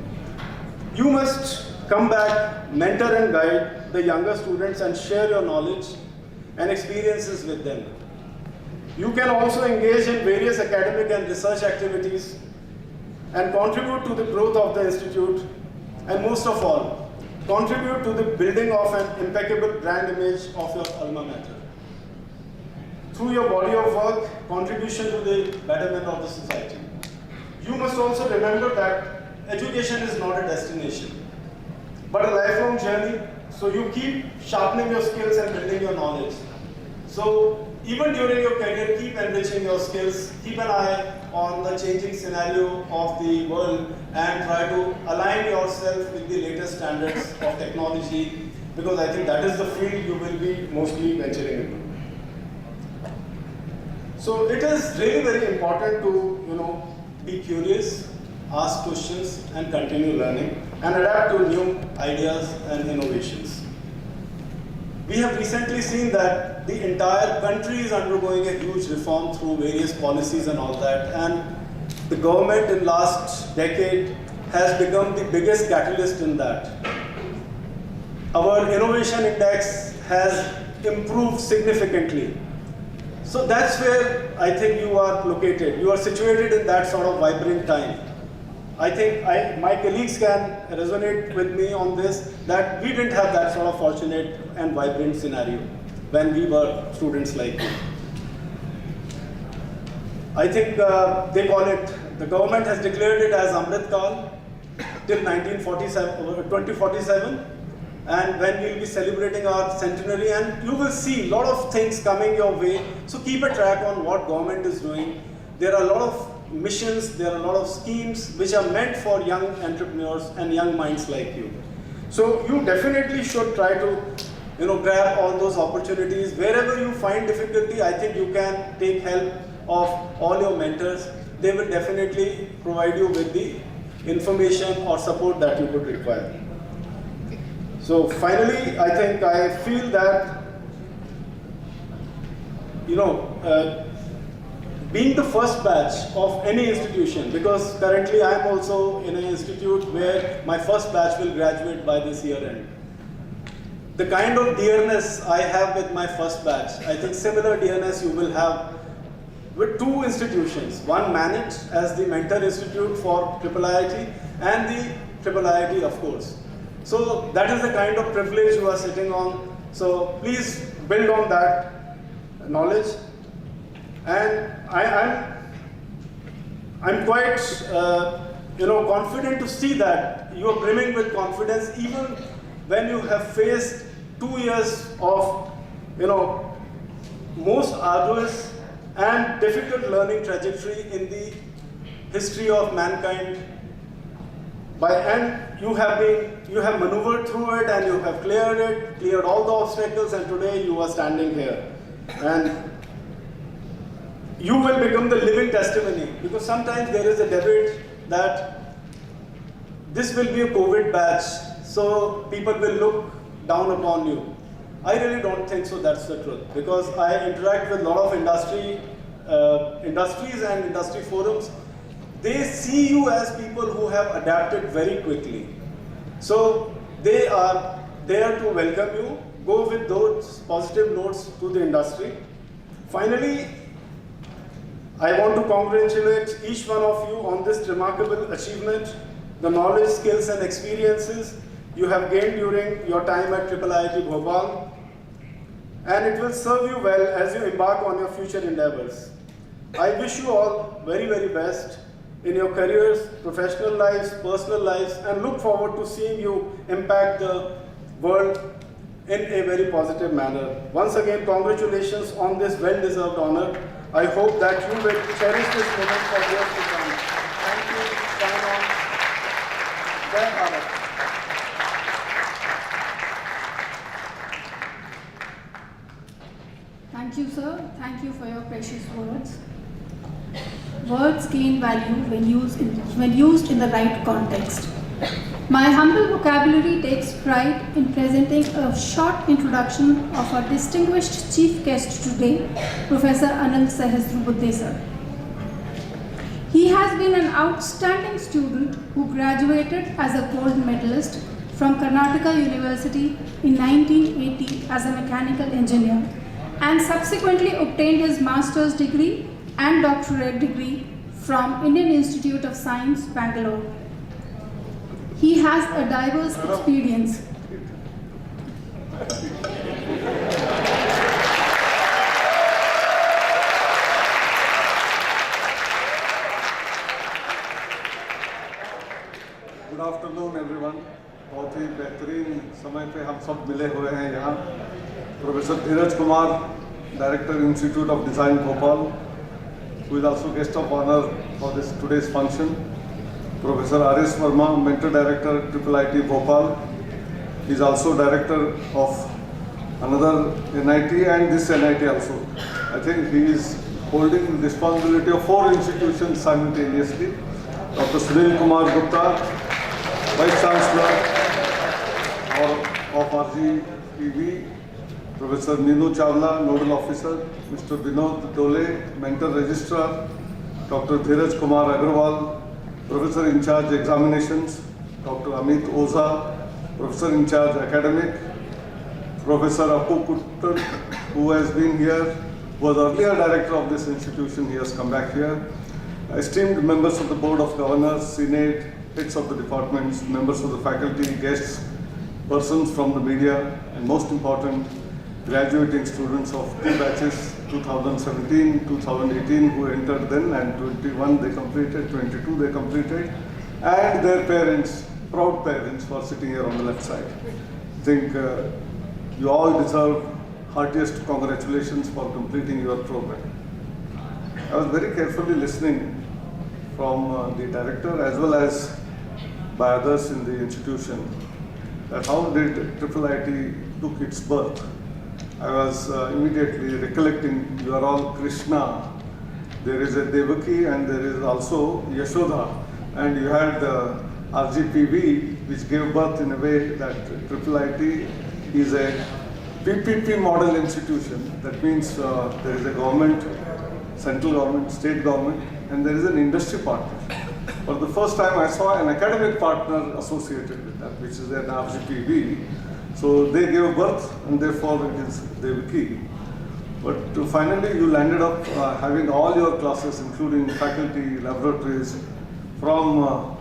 You must come back, mentor and guide the younger students and share your knowledge and experiences with them. You can also engage in various academic and research activities and contribute to the growth of the institute, and most of all, contribute to the building of an impeccable brand image of your alma mater. Through your body of work, contribution to the betterment of the society. You must also remember that education is not a destination, but a lifelong journey, so you keep sharpening your skills and building your knowledge. So even during your career, keep enriching your skills, keep an eye on the changing scenario of the world and try to align yourself with the latest standards of technology, because I think that is the field you will be mostly venturing into. So it is really very important to be curious, ask questions and continue learning and adapt to new ideas and innovations. We have recently seen that the entire country is undergoing a huge reform through various policies and all that, and the government in last decade has become the biggest catalyst in that. Our innovation index has improved significantly. So that's where I think you are located. You are situated in that sort of vibrant time. I think my colleagues can resonate with me on this, that we didn't have that sort of fortunate and vibrant scenario when we were students like you. I think they call it, the government has declared it as Amrit Kal till 2047, and when we'll be celebrating our centenary, and you will see a lot of things coming your way. So keep a track on what government is doing. There are a lot of missions, there are a lot of schemes which are meant for young entrepreneurs and young minds like you. So you definitely should try to grab all those opportunities. Wherever you find difficulty, I think you can take help of all your mentors. They will definitely provide you with the information or support that you could require. So finally, I feel that being the first batch of any institution, because currently I am also in an institute where my first batch will graduate by this year end. The kind of dearness I have with my first batch, I think similar dearness you will have with two institutions. One managed as the Mentor Institute for IIIT and the IIIT, of course. So that is the kind of privilege you are sitting on. So please build on that knowledge. And I'm quite confident to see that you are brimming with confidence even when you have faced 2 years of most arduous and difficult learning trajectory in the history of mankind and you have maneuvered through it and you have cleared all the obstacles, and today you are standing here. And you will become the living testimony, because sometimes there is a debate that this will be a COVID batch, so people will look down upon you. I really don't think so, that's the truth, because I interact with a lot of industries and industry forums. They see you as people who have adapted very quickly. So they are there to welcome you. Go with those positive notes to the industry. Finally, I want to congratulate each one of you on this remarkable achievement, the knowledge, skills and experiences you have gained during your time at IIIT Bhopal, and it will serve you well as you embark on your future endeavors. I wish you all very, very best in your careers, professional lives, personal lives, and look forward to seeing you impact the world in a very positive manner. Once again, congratulations on this well-deserved honor. I hope that you will cherish this moment for years to come. Thank you. Sign on. Jai Bharat. Thank you, sir. Thank you for your precious words. Words gain value when used in the right context. My humble vocabulary takes pride in presenting a short introduction of our distinguished chief guest today, Professor Anand Sahasrabuddhe sir. He has been an outstanding student who graduated as a gold medalist from Karnataka University in 1980 as a mechanical engineer, and subsequently obtained his master's degree and doctorate degree from Indian Institute of Science, Bangalore. He has a diverse experience. Good afternoon everyone. बहुत ही बेहतरीन समय पे हम सब मिले हुए हैं यहाँ। Professor Dheeraj Kumar, director institute of design Bhopal, who is also guest of honor for this today's function. Professor R.S. Verma, Mentor Director at IIIT Bhopal. He is also Director of another NIT and this NIT also. I think he is holding responsibility of 4 institutions simultaneously. Dr. Sunil Kumar Gupta, Vice Chancellor of RGPV. Professor Ninu Chawla, Nodal Officer. Mr. Vinod Dole, Mentor Registrar. Dr. Dheeraj Kumar Agarwal, Professor in charge Examinations. Dr. Amit Oza, Professor in charge Academic. Professor Apu Kuttan, who has been here, was earlier director of this institution. He has come back here. Esteemed members of the Board of Governors, Senate, heads of the departments, members of the faculty, guests, persons from the media, and most important, graduating students of 2 batches, 2017, 2018, who entered then, and 21 they completed, 22 they completed, and their parents, proud parents, who are sitting here on the left side. I think you all deserve heartiest congratulations for completing your program. I was very carefully listening from the director as well as by others in the institution that how did IIIT took its birth. I was immediately recollecting you are all Krishna. There is a Devaki and there is also Yashoda, and you had RGPV, which gave birth in a way that IIIT is a PPP model institution. That means there is a government, central government, state government, and there is an industry partner. For the first time I saw an academic partner associated with that, which is an RGPV. So they gave birth, and therefore it is Devaki. But finally you landed up having all your classes, including faculty, laboratories, from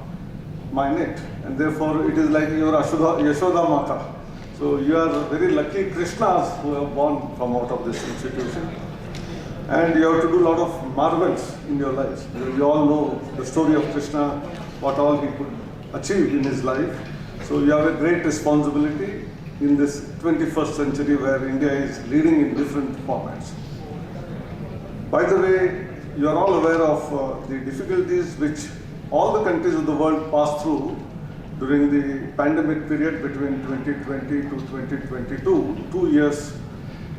MyNet, and therefore it is like your Yashoda Mata. So you are very lucky Krishnas who have born from out of this institution. And you have to do a lot of marvels in your lives. You all know the story of Krishna, what all he could achieve in his life. So you have a great responsibility in this 21st century where India is leading in different formats. By the way, you are all aware of the difficulties which all the countries of the world pass through during the pandemic period between 2020 to 2022, 2 years,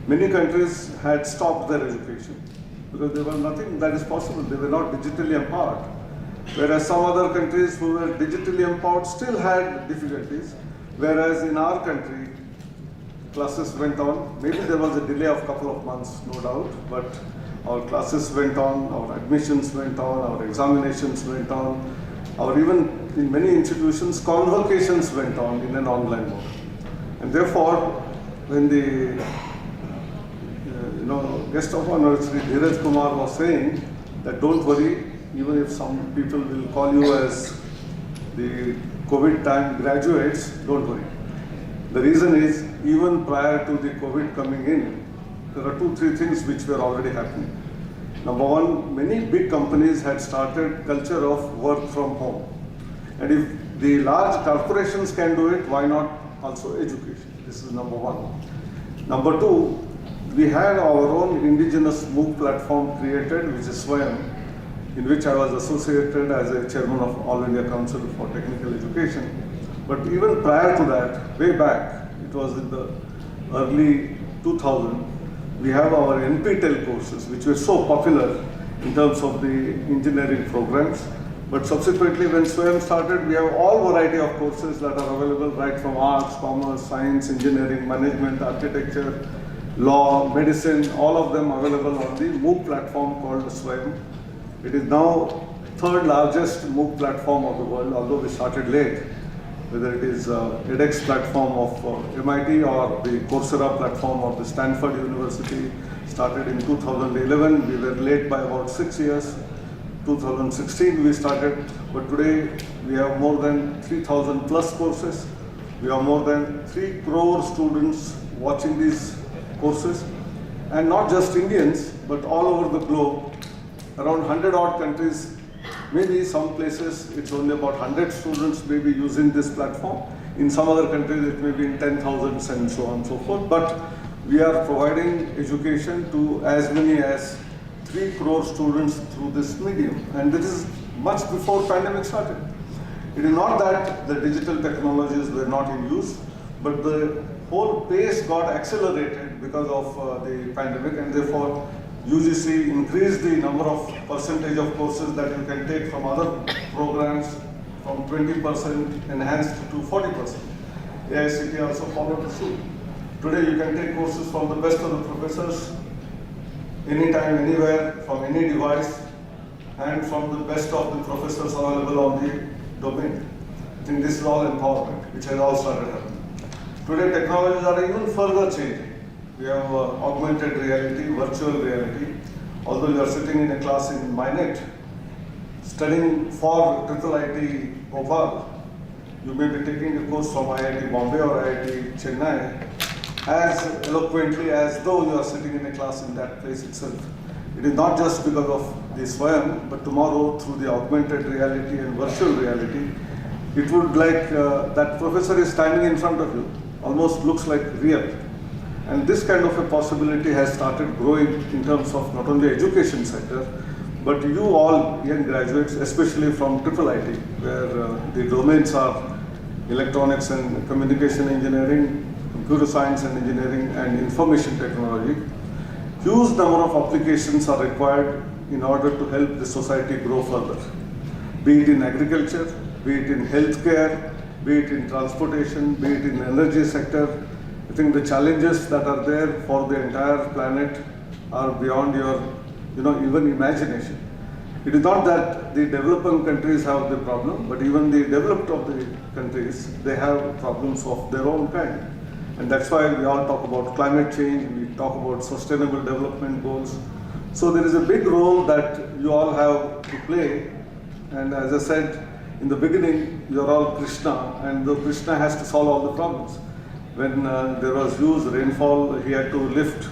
many countries had stopped their education because there was nothing that is possible. They were not digitally empowered. Whereas some other countries who were digitally empowered still had difficulties. Whereas in our country, classes went on. Maybe there was a delay of a couple of months, no doubt, but our classes went on, our admissions went on, our examinations went on, or even in many institutions, convocations went on in an online mode. And therefore, when the guest of honor, Sri Dheeraj Kumar, was saying that don't worry, even if some people will call you as the COVID time graduates, don't worry. The reason is, even prior to the COVID coming in, there are 2-3 things which were already happening. Number one, many big companies had started culture of work from home. And if the large corporations can do it, why not also education? This is number one. Number two, we had our own indigenous MOOC platform created, which is Swayam, in which I was associated as a chairman of All India Council for Technical Education. But even prior to that, way back, it was in the early 2000s, we have our NPTEL courses, which were so popular in terms of the engineering programs. But subsequently, when Swayam started, we have all variety of courses that are available, right from arts, commerce, science, engineering, management, architecture, law, medicine, all of them available on the MOOC platform called Swayam. It is now third largest MOOC platform of the world, although we started late. Whether it is edX platform of MIT or the Coursera platform of the Stanford University, started in 2011. We were late by about 6 years. 2016 we started, but today we have more than 3,000 plus courses. We have more than 3 crore students watching these courses, and not just Indians, but all over the globe, around 100 odd countries. Maybe some places it's only about 100 students may be using this platform. In some other countries it may be in 10,000s and so on and so forth. But we are providing education to as many as 3 crore students through this medium. And this is much before pandemic started. It is not that the digital technologies were not in use, but the whole pace got accelerated because of the pandemic, and therefore UGC increased the number of percentage of courses that you can take from other programs from 20% enhanced to 40%. IICT also followed suit. Today you can take courses from the best of the professors, anytime, anywhere, from any device, and from the best of the professors available on the domain. I think this is all empowerment, which has all started happening. Today technologies are even further changing. We have augmented reality, virtual reality. Although you are sitting in a class in Minet, studying for IIIT Bhopal, you may be taking a course from IIT Bombay or IIT Chennai as eloquently as though you are sitting in a class in that place itself. It is not just because of the Swayam, but tomorrow through the augmented reality and virtual reality, it would like that professor is standing in front of you, almost looks like real. And this kind of a possibility has started growing in terms of not only education sector, but you all young graduates, especially from IIIT, where the domains are electronics and communication engineering, computer science and engineering, and information technology. Huge number of applications are required in order to help the society grow further. Be it in agriculture, be it in healthcare, be it in transportation, be it in energy sector. I think the challenges that are there for the entire planet are beyond your, even imagination. It is not that the developing countries have the problem, but even the developed of the countries, they have problems of their own kind. And that's why we all talk about climate change, we talk about sustainable development goals. So there is a big role that you all have to play. And as I said in the beginning, you're all Krishna, and the Krishna has to solve all the problems. When there was huge rainfall, he had to lift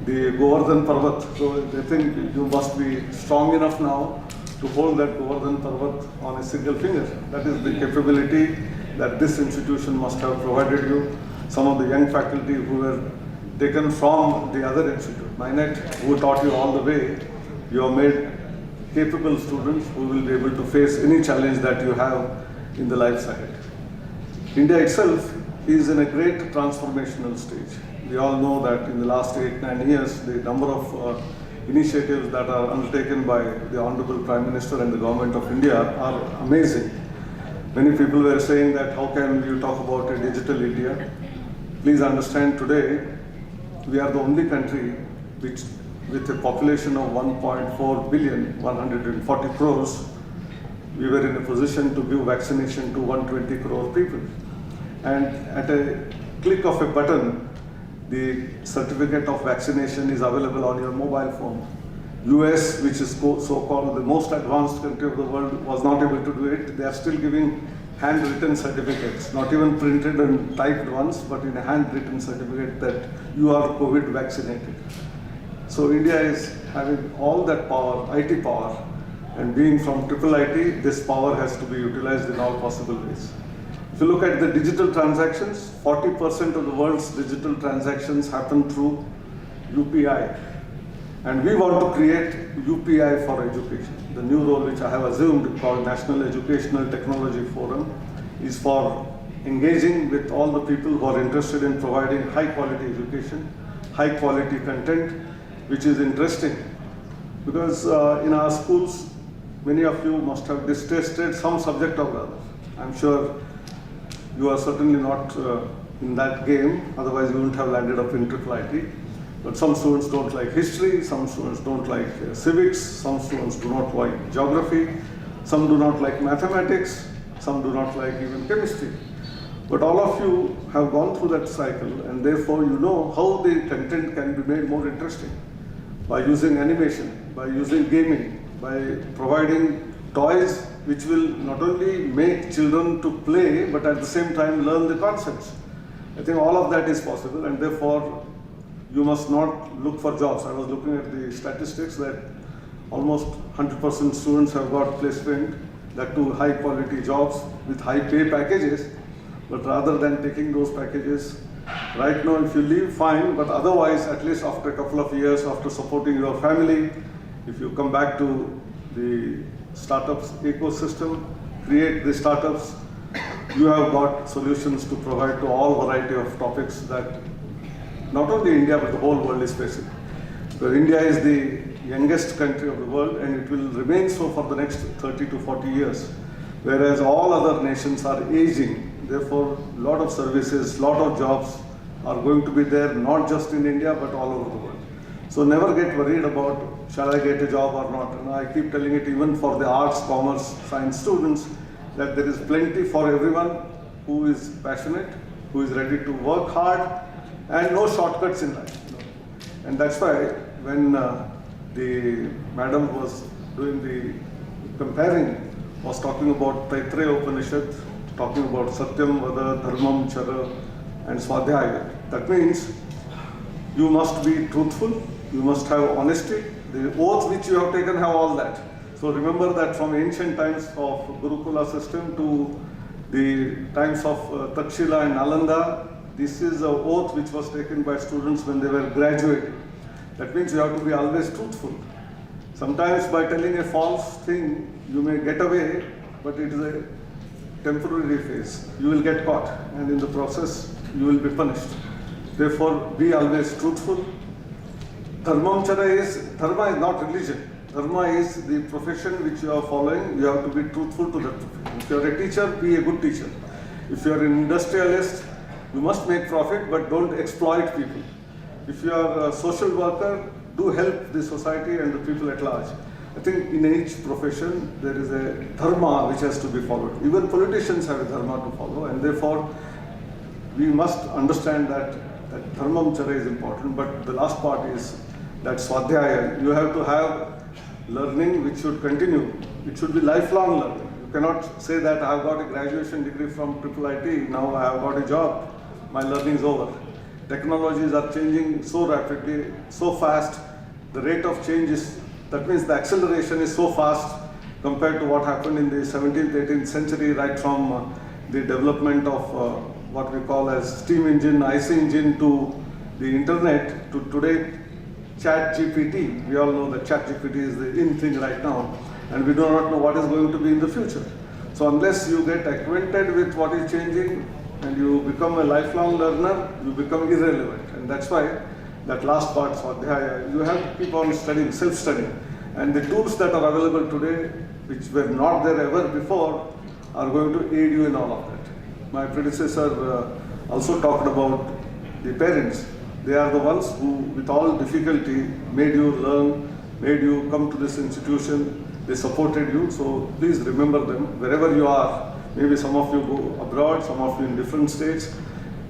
the Govardhan Parvat. So I think you must be strong enough now to hold that Govardhan Parvat on a single finger. That is the capability that this institution must have provided you. Some of the young faculty who were taken from the other institute, Minet, who taught you all the way, you have made capable students who will be able to face any challenge that you have in the lives ahead. India itself is in a great transformational stage. We all know that in the last 8-9 years, the number of initiatives that are undertaken by the Honorable Prime Minister and the Government of India are amazing. Many people were saying that how can you talk about a digital India? Please understand, today we are the only country which, with a population of 1.4 billion, 140 crores, we were in a position to give vaccination to 120 crore people. And at a click of a button, the certificate of vaccination is available on your mobile phone. US, which is so-called the most advanced country of the world, was not able to do it. They are still giving handwritten certificates, not even printed and typed ones, but in a handwritten certificate that you are COVID vaccinated. So India is having all that power, IT power, and being from IIIT, this power has to be utilized in all possible ways. If you look at the digital transactions, 40% of the world's digital transactions happen through UPI. And we want to create UPI for education. The new role which I have assumed, called National Educational Technology Forum, is for engaging with all the people who are interested in providing high quality education, high quality content, which is interesting. Because in our schools, many of you must have detested some subject or other. I'm sure you are certainly not in that game, otherwise you wouldn't have landed up in IIIT. But some students don't like history, some students don't like civics, some students do not like geography, some do not like mathematics, some do not like even chemistry. But all of you have gone through that cycle, and therefore you know how the content can be made more interesting by using animation, by using gaming, by providing toys which will not only make children to play, but at the same time learn the concepts. I think all of that is possible, and therefore you must not look for jobs. I was looking at the statistics that almost 100% students have got placement, that too high quality jobs with high pay packages, but rather than taking those packages, right now if you leave, fine, but otherwise at least after a couple of years, after supporting your family, if you come back to the startups ecosystem, create the startups, you have got solutions to provide to all variety of topics that not only India but the whole world is facing. Because India is the youngest country of the world and it will remain so for the next 30 to 40 years. Whereas all other nations are aging, therefore a lot of services, lot of jobs are going to be there, not just in India but all over the world. So never get worried about shall I get a job or not. And I keep telling it even for the arts, commerce, science students that there is plenty for everyone who is passionate, who is ready to work hard, and no shortcuts in life. And that's why when the madam was doing the comparing, was talking about Taittiriya Upanishad, talking about Satyam, Vada, Dharmam, Chara, and Swadhyaya. That means you must be truthful, you must have honesty. The oath which you have taken have all that. So remember that from ancient times of Gurukula system to the times of Takshila and Nalanda, this is an oath which was taken by students when they were graduating. That means you have to be always truthful. Sometimes by telling a false thing, you may get away, but it is a temporary phase. You will get caught, and in the process, you will be punished. Therefore, be always truthful. Dharmam Chara is, dharma is not religion. Dharma is the profession which you are following. You have to be truthful to that profession. If you are a teacher, be a good teacher. If you are an industrialist, you must make profit, but don't exploit people. If you are a social worker, do help the society and the people at large. I think in each profession, there is a dharma which has to be followed. Even politicians have a dharma to follow, and therefore, we must understand that dharmam chara is important, but the last part is that swadhyaya. You have to have learning which should continue. It should be lifelong learning. You cannot say that I have got a graduation degree from IIIT, now I have got a job, my learning is over. Technologies are changing so rapidly, so fast, the rate of change is, that means the acceleration is so fast compared to what happened in the 17th, 18th century, right from the development of what we call as steam engine, IC engine to the internet to today, Chat GPT. We all know that Chat GPT is the in thing right now, and we do not know what is going to be in the future. So unless you get acquainted with what is changing, and you become a lifelong learner, you become irrelevant. And that's why that last part, Swadhyaya, you have to keep on studying, self-studying. And the tools that are available today, which were not there ever before, are going to aid you in all of that. My predecessor also talked about the parents. They are the ones who, with all difficulty, made you learn, made you come to this institution. They supported you, so please remember them wherever you are. Maybe some of you go abroad, some of you in different states.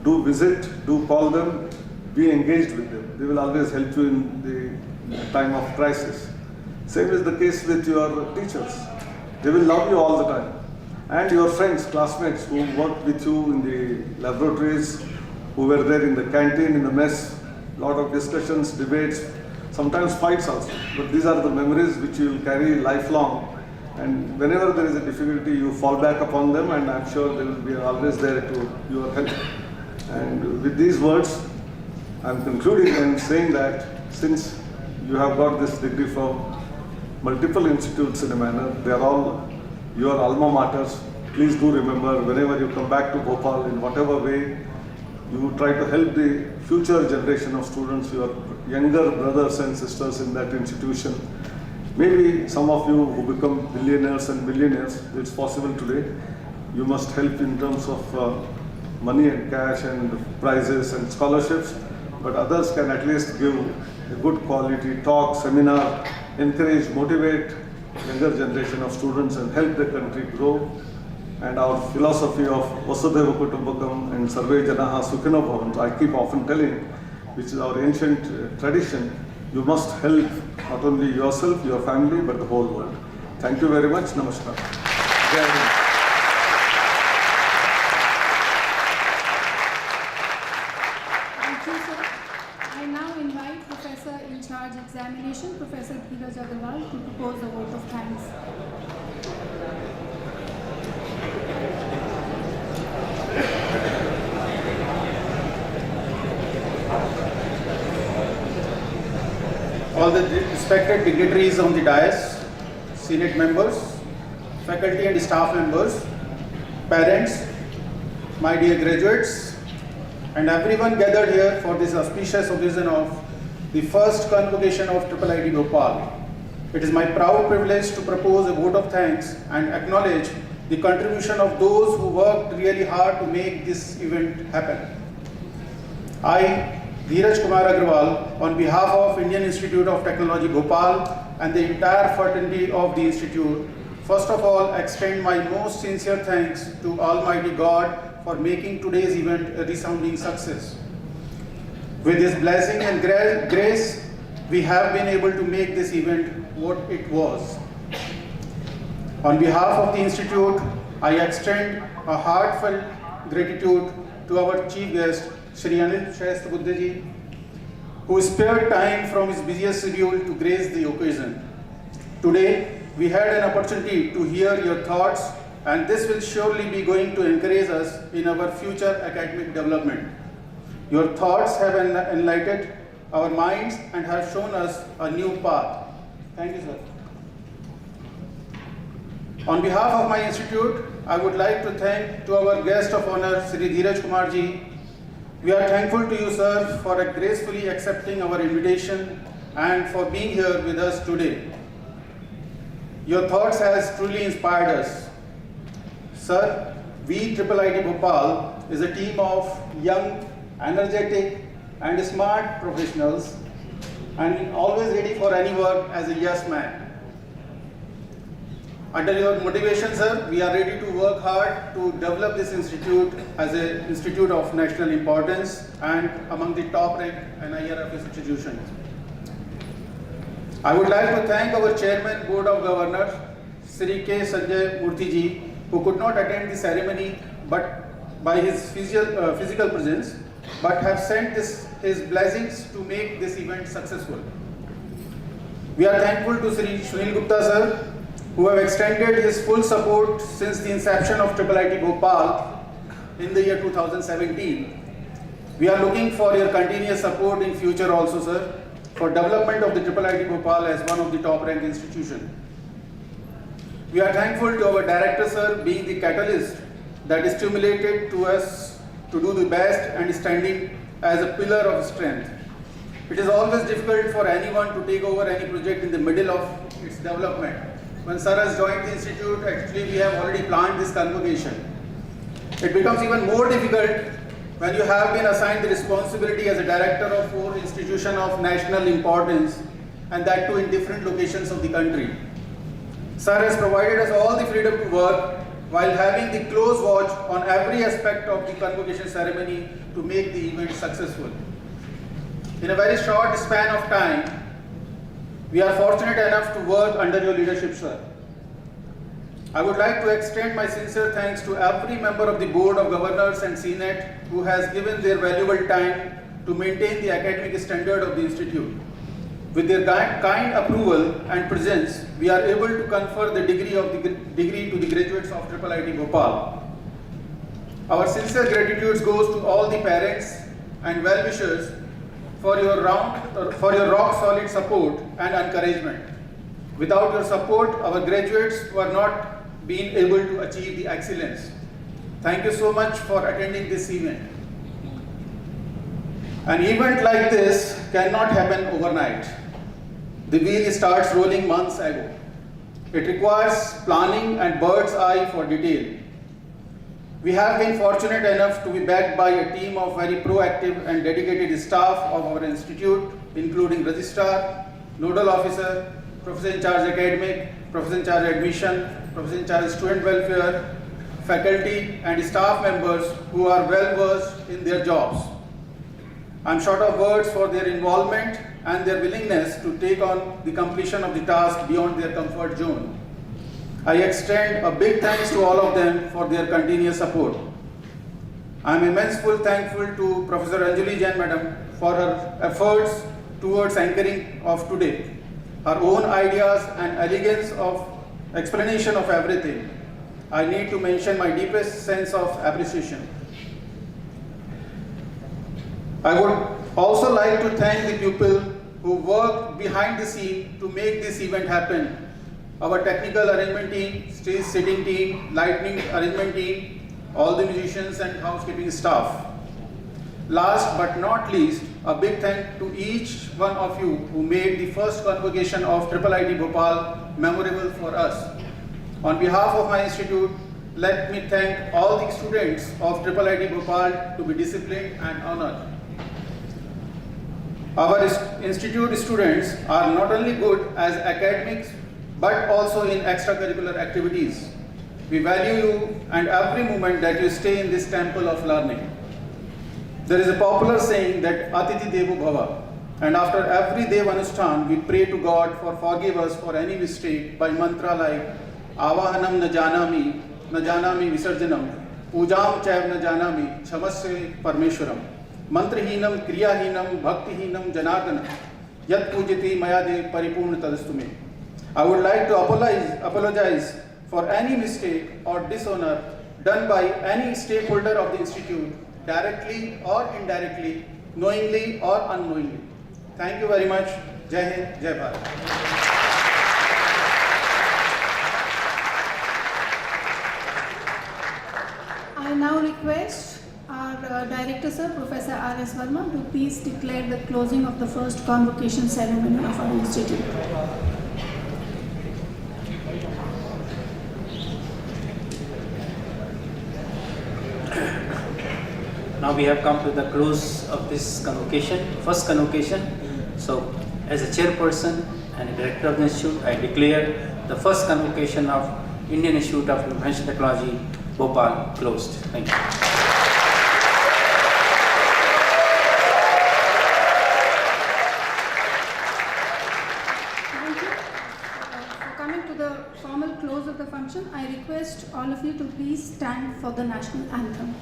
Do visit, do call them, be engaged with them. They will always help you in the time of crisis. Same is the case with your teachers. They will love you all the time. And your friends, classmates who worked with you in the laboratories, who were there in the canteen, in the mess, lot of discussions, debates, sometimes fights also. But these are the memories which you will carry lifelong. And whenever there is a difficulty, you fall back upon them, and I'm sure they will be always there to your help. And with these words, I'm concluding and saying that since you have got this degree from multiple institutes in a manner, they are all your alma maters. Please do remember, whenever you come back to Bhopal, in whatever way, you try to help the future generation of students, your younger brothers and sisters in that institution. Maybe some of you who become billionaires and millionaires, it's possible today. You must help in terms of money and cash and prizes and scholarships, but others can at least give a good quality talk, seminar, encourage, motivate younger generation of students and help the country grow. And our philosophy of Vasudhaiva Kutumbakam and Sarve Janaha Sukhino Bhavantu, I keep often telling, which is our ancient tradition, you must help not only yourself, your family, but the whole world. Thank you very much. Namaskar. Jai Hind. Thank you, sir. I now invite Professor in charge examination, Professor Dheeraj Agarwal, to propose a vote of thanks. All the respected dignitaries on the dais, Senate members, faculty and staff members, parents, my dear graduates, and everyone gathered here for this auspicious occasion of the first convocation of IIIT Bhopal. It is my proud privilege to propose a vote of thanks and acknowledge the contribution of those who worked really hard to make this event happen. I, Dheeraj Kumar Agarwal, on behalf of Indian Institute of Technology Bhopal and the entire fraternity of the institute, first of all extend my most sincere thanks to Almighty God for making today's event a resounding success. With His blessing and grace, we have been able to make this event what it was. On behalf of the institute, I extend a heartfelt gratitude to our chief guest, Shri Anil Shastrabudhe, who spared time from his busiest schedule to grace the occasion. Today, we had an opportunity to hear your thoughts, and this will surely be going to encourage us in our future academic development. Your thoughts have enlightened our minds and have shown us a new path. Thank you, sir. On behalf of my institute, I would like to thank to our guest of honor, Shri Dheeraj Kumar ji. We are thankful to you, sir, for gracefully accepting our invitation and for being here with us today. Your thoughts has truly inspired us. Sir, we IIIT Bhopal is a team of young, energetic and smart professionals and always ready for any work as a yes man. Under your motivation, sir, we are ready to work hard to develop this institute as an institute of national importance and among the top-ranked NIRFS institutions. I would like to thank our Chairman, Board of Governors, Sri K. Sanjay Murthy ji, who could not attend the ceremony but by his physical presence, but have sent his blessings to make this event successful. We are thankful to Sri Sunil Gupta, sir, who have extended his full support since the inception of IIIT Bhopal in the year 2017. We are looking for your continuous support in future also, sir, for development of the IIIT Bhopal as one of the top-ranked institutions. We are thankful to our director, sir, being the catalyst that stimulated to us to do the best and standing as a pillar of strength. It is always difficult for anyone to take over any project in the middle of its development. When Sir has joined the institute, actually we have already planned this convocation. It becomes even more difficult when you have been assigned the responsibility as a director of 4 institutions of national importance, and that too in different locations of the country. Sir has provided us all the freedom to work while having the close watch on every aspect of the convocation ceremony to make the event successful. In a very short span of time, we are fortunate enough to work under your leadership, sir. I would like to extend my sincere thanks to every member of the Board of Governors and Senate who has given their valuable time to maintain the academic standard of the Institute. With their kind approval and presence, we are able to confer the degree to the graduates of IIIT Bhopal. Our sincere gratitude goes to all the parents and well-wishers for your rock-solid support and encouragement. Without your support, our graduates were not being able to achieve the excellence. Thank you so much for attending this event. An event like this cannot happen overnight. The wheel starts rolling months ago. It requires planning and bird's eye for detail. We have been fortunate enough to be backed by a team of very proactive and dedicated staff of our institute, including registrar, nodal officer, professor in charge academic, professor in charge admission, professor in charge student welfare, faculty and staff members who are well versed in their jobs. I am short of words for their involvement and their willingness to take on the completion of the task beyond their comfort zone. I extend a big thanks to all of them for their continuous support. I am immensely thankful to Professor Anjali Jain Madam for her efforts towards anchoring of today, her own ideas and elegance of explanation of everything. I need to mention my deepest sense of appreciation. I would also like to thank the people who worked behind the scene to make this event happen. Our technical arrangement team, stage setting team, lighting arrangement team, all the musicians and housekeeping staff. Last but not least, a big thank to each one of you who made the first convocation of IIIT Bhopal memorable for us. On behalf of my institute, let me thank all the students of IIIT Bhopal to be disciplined and honored. Our institute students are not only good as academics, but also in extracurricular activities. We value you and every moment that you stay in this temple of learning. There is a popular saying that Atiti Devo Bhava, and after every Dev Anushthan, we pray to God for forgive us for any mistake by mantra like Avahanam na janami visarjanam, Pujam chaiv na janami, Chamasya Parmeshwaram, Mantrahinam kriyahinam bhaktihinam janardana, Yat pujati mayade paripurna tadastume. I would like to apologize for any mistake or dishonor done by any stakeholder of the institute, directly or indirectly, knowingly or unknowingly. Thank you very much. Jai Hind, Jai Bharat. I now request our Director Sir, Professor R.S. Verma, to please declare the closing of the first convocation ceremony of our institute. Now we have come to the close of this convocation, first convocation. So, as a chairperson and a director of the institute, I declare the first convocation of Indian Institute of Information Technology, Bhopal, closed. Thank you. Thank you. For coming to the formal close of the function, I request all of you to please stand for the national anthem.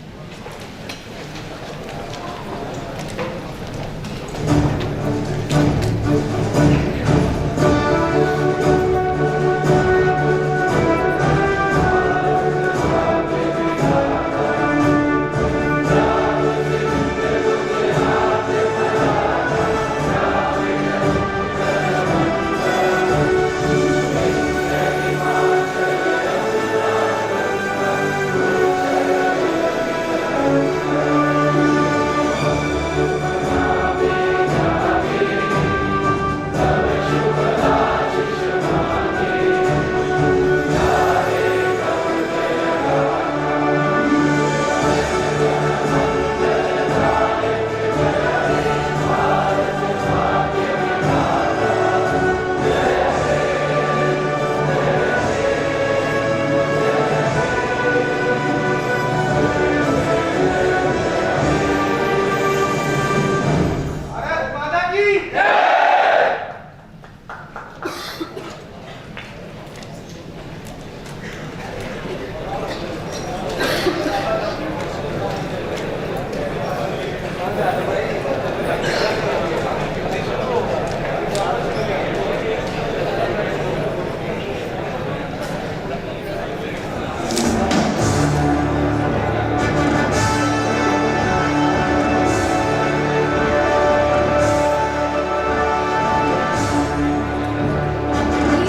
Please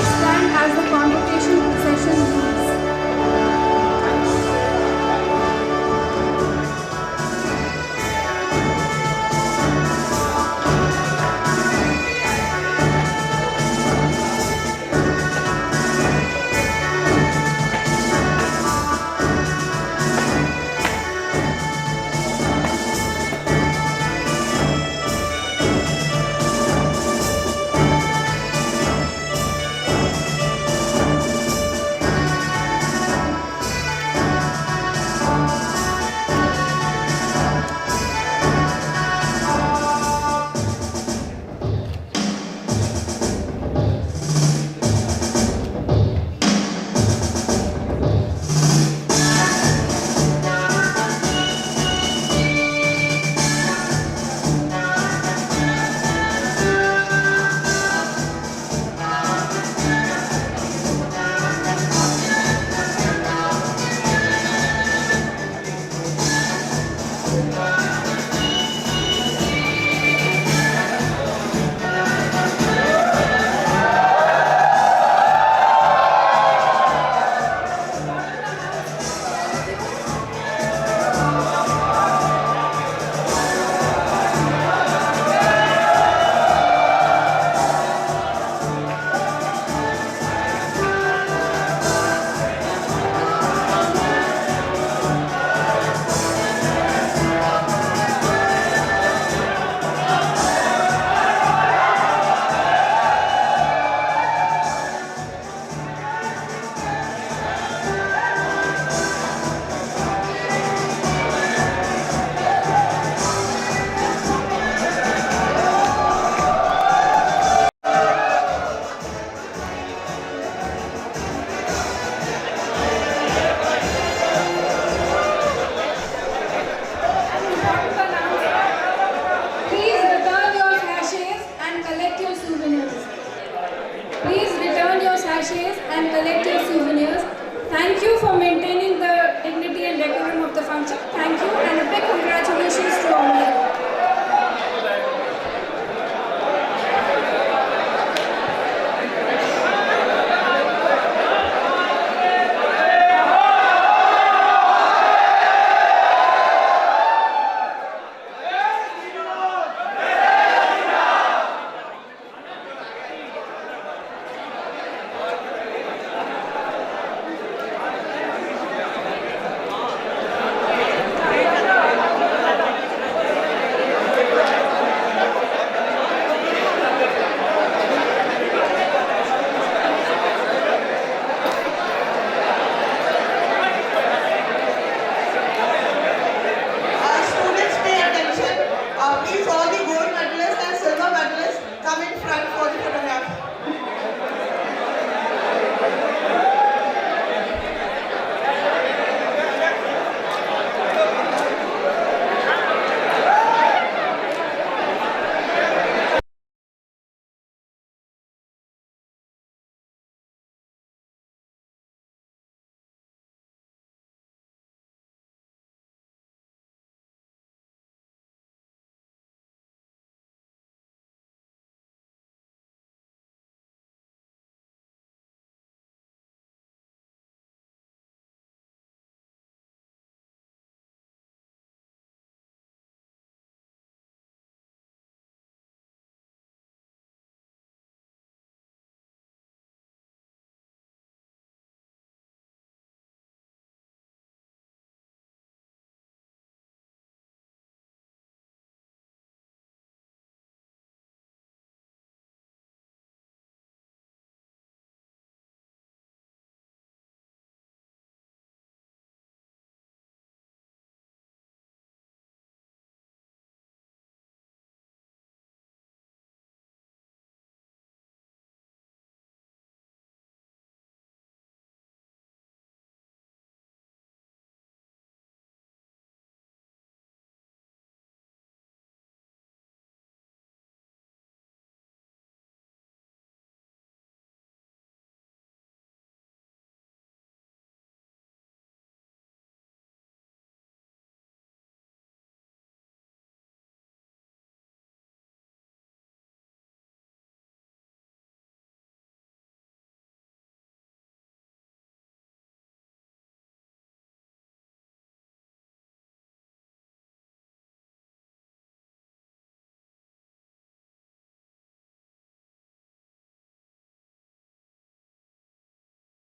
stand as the convocation session leads. Please return your sachets and collect your souvenirs. Please return your sachets and collect your souvenirs. Thank you for maintaining the dignity and decorum of the function. Thank you and a big congratulations to all of you.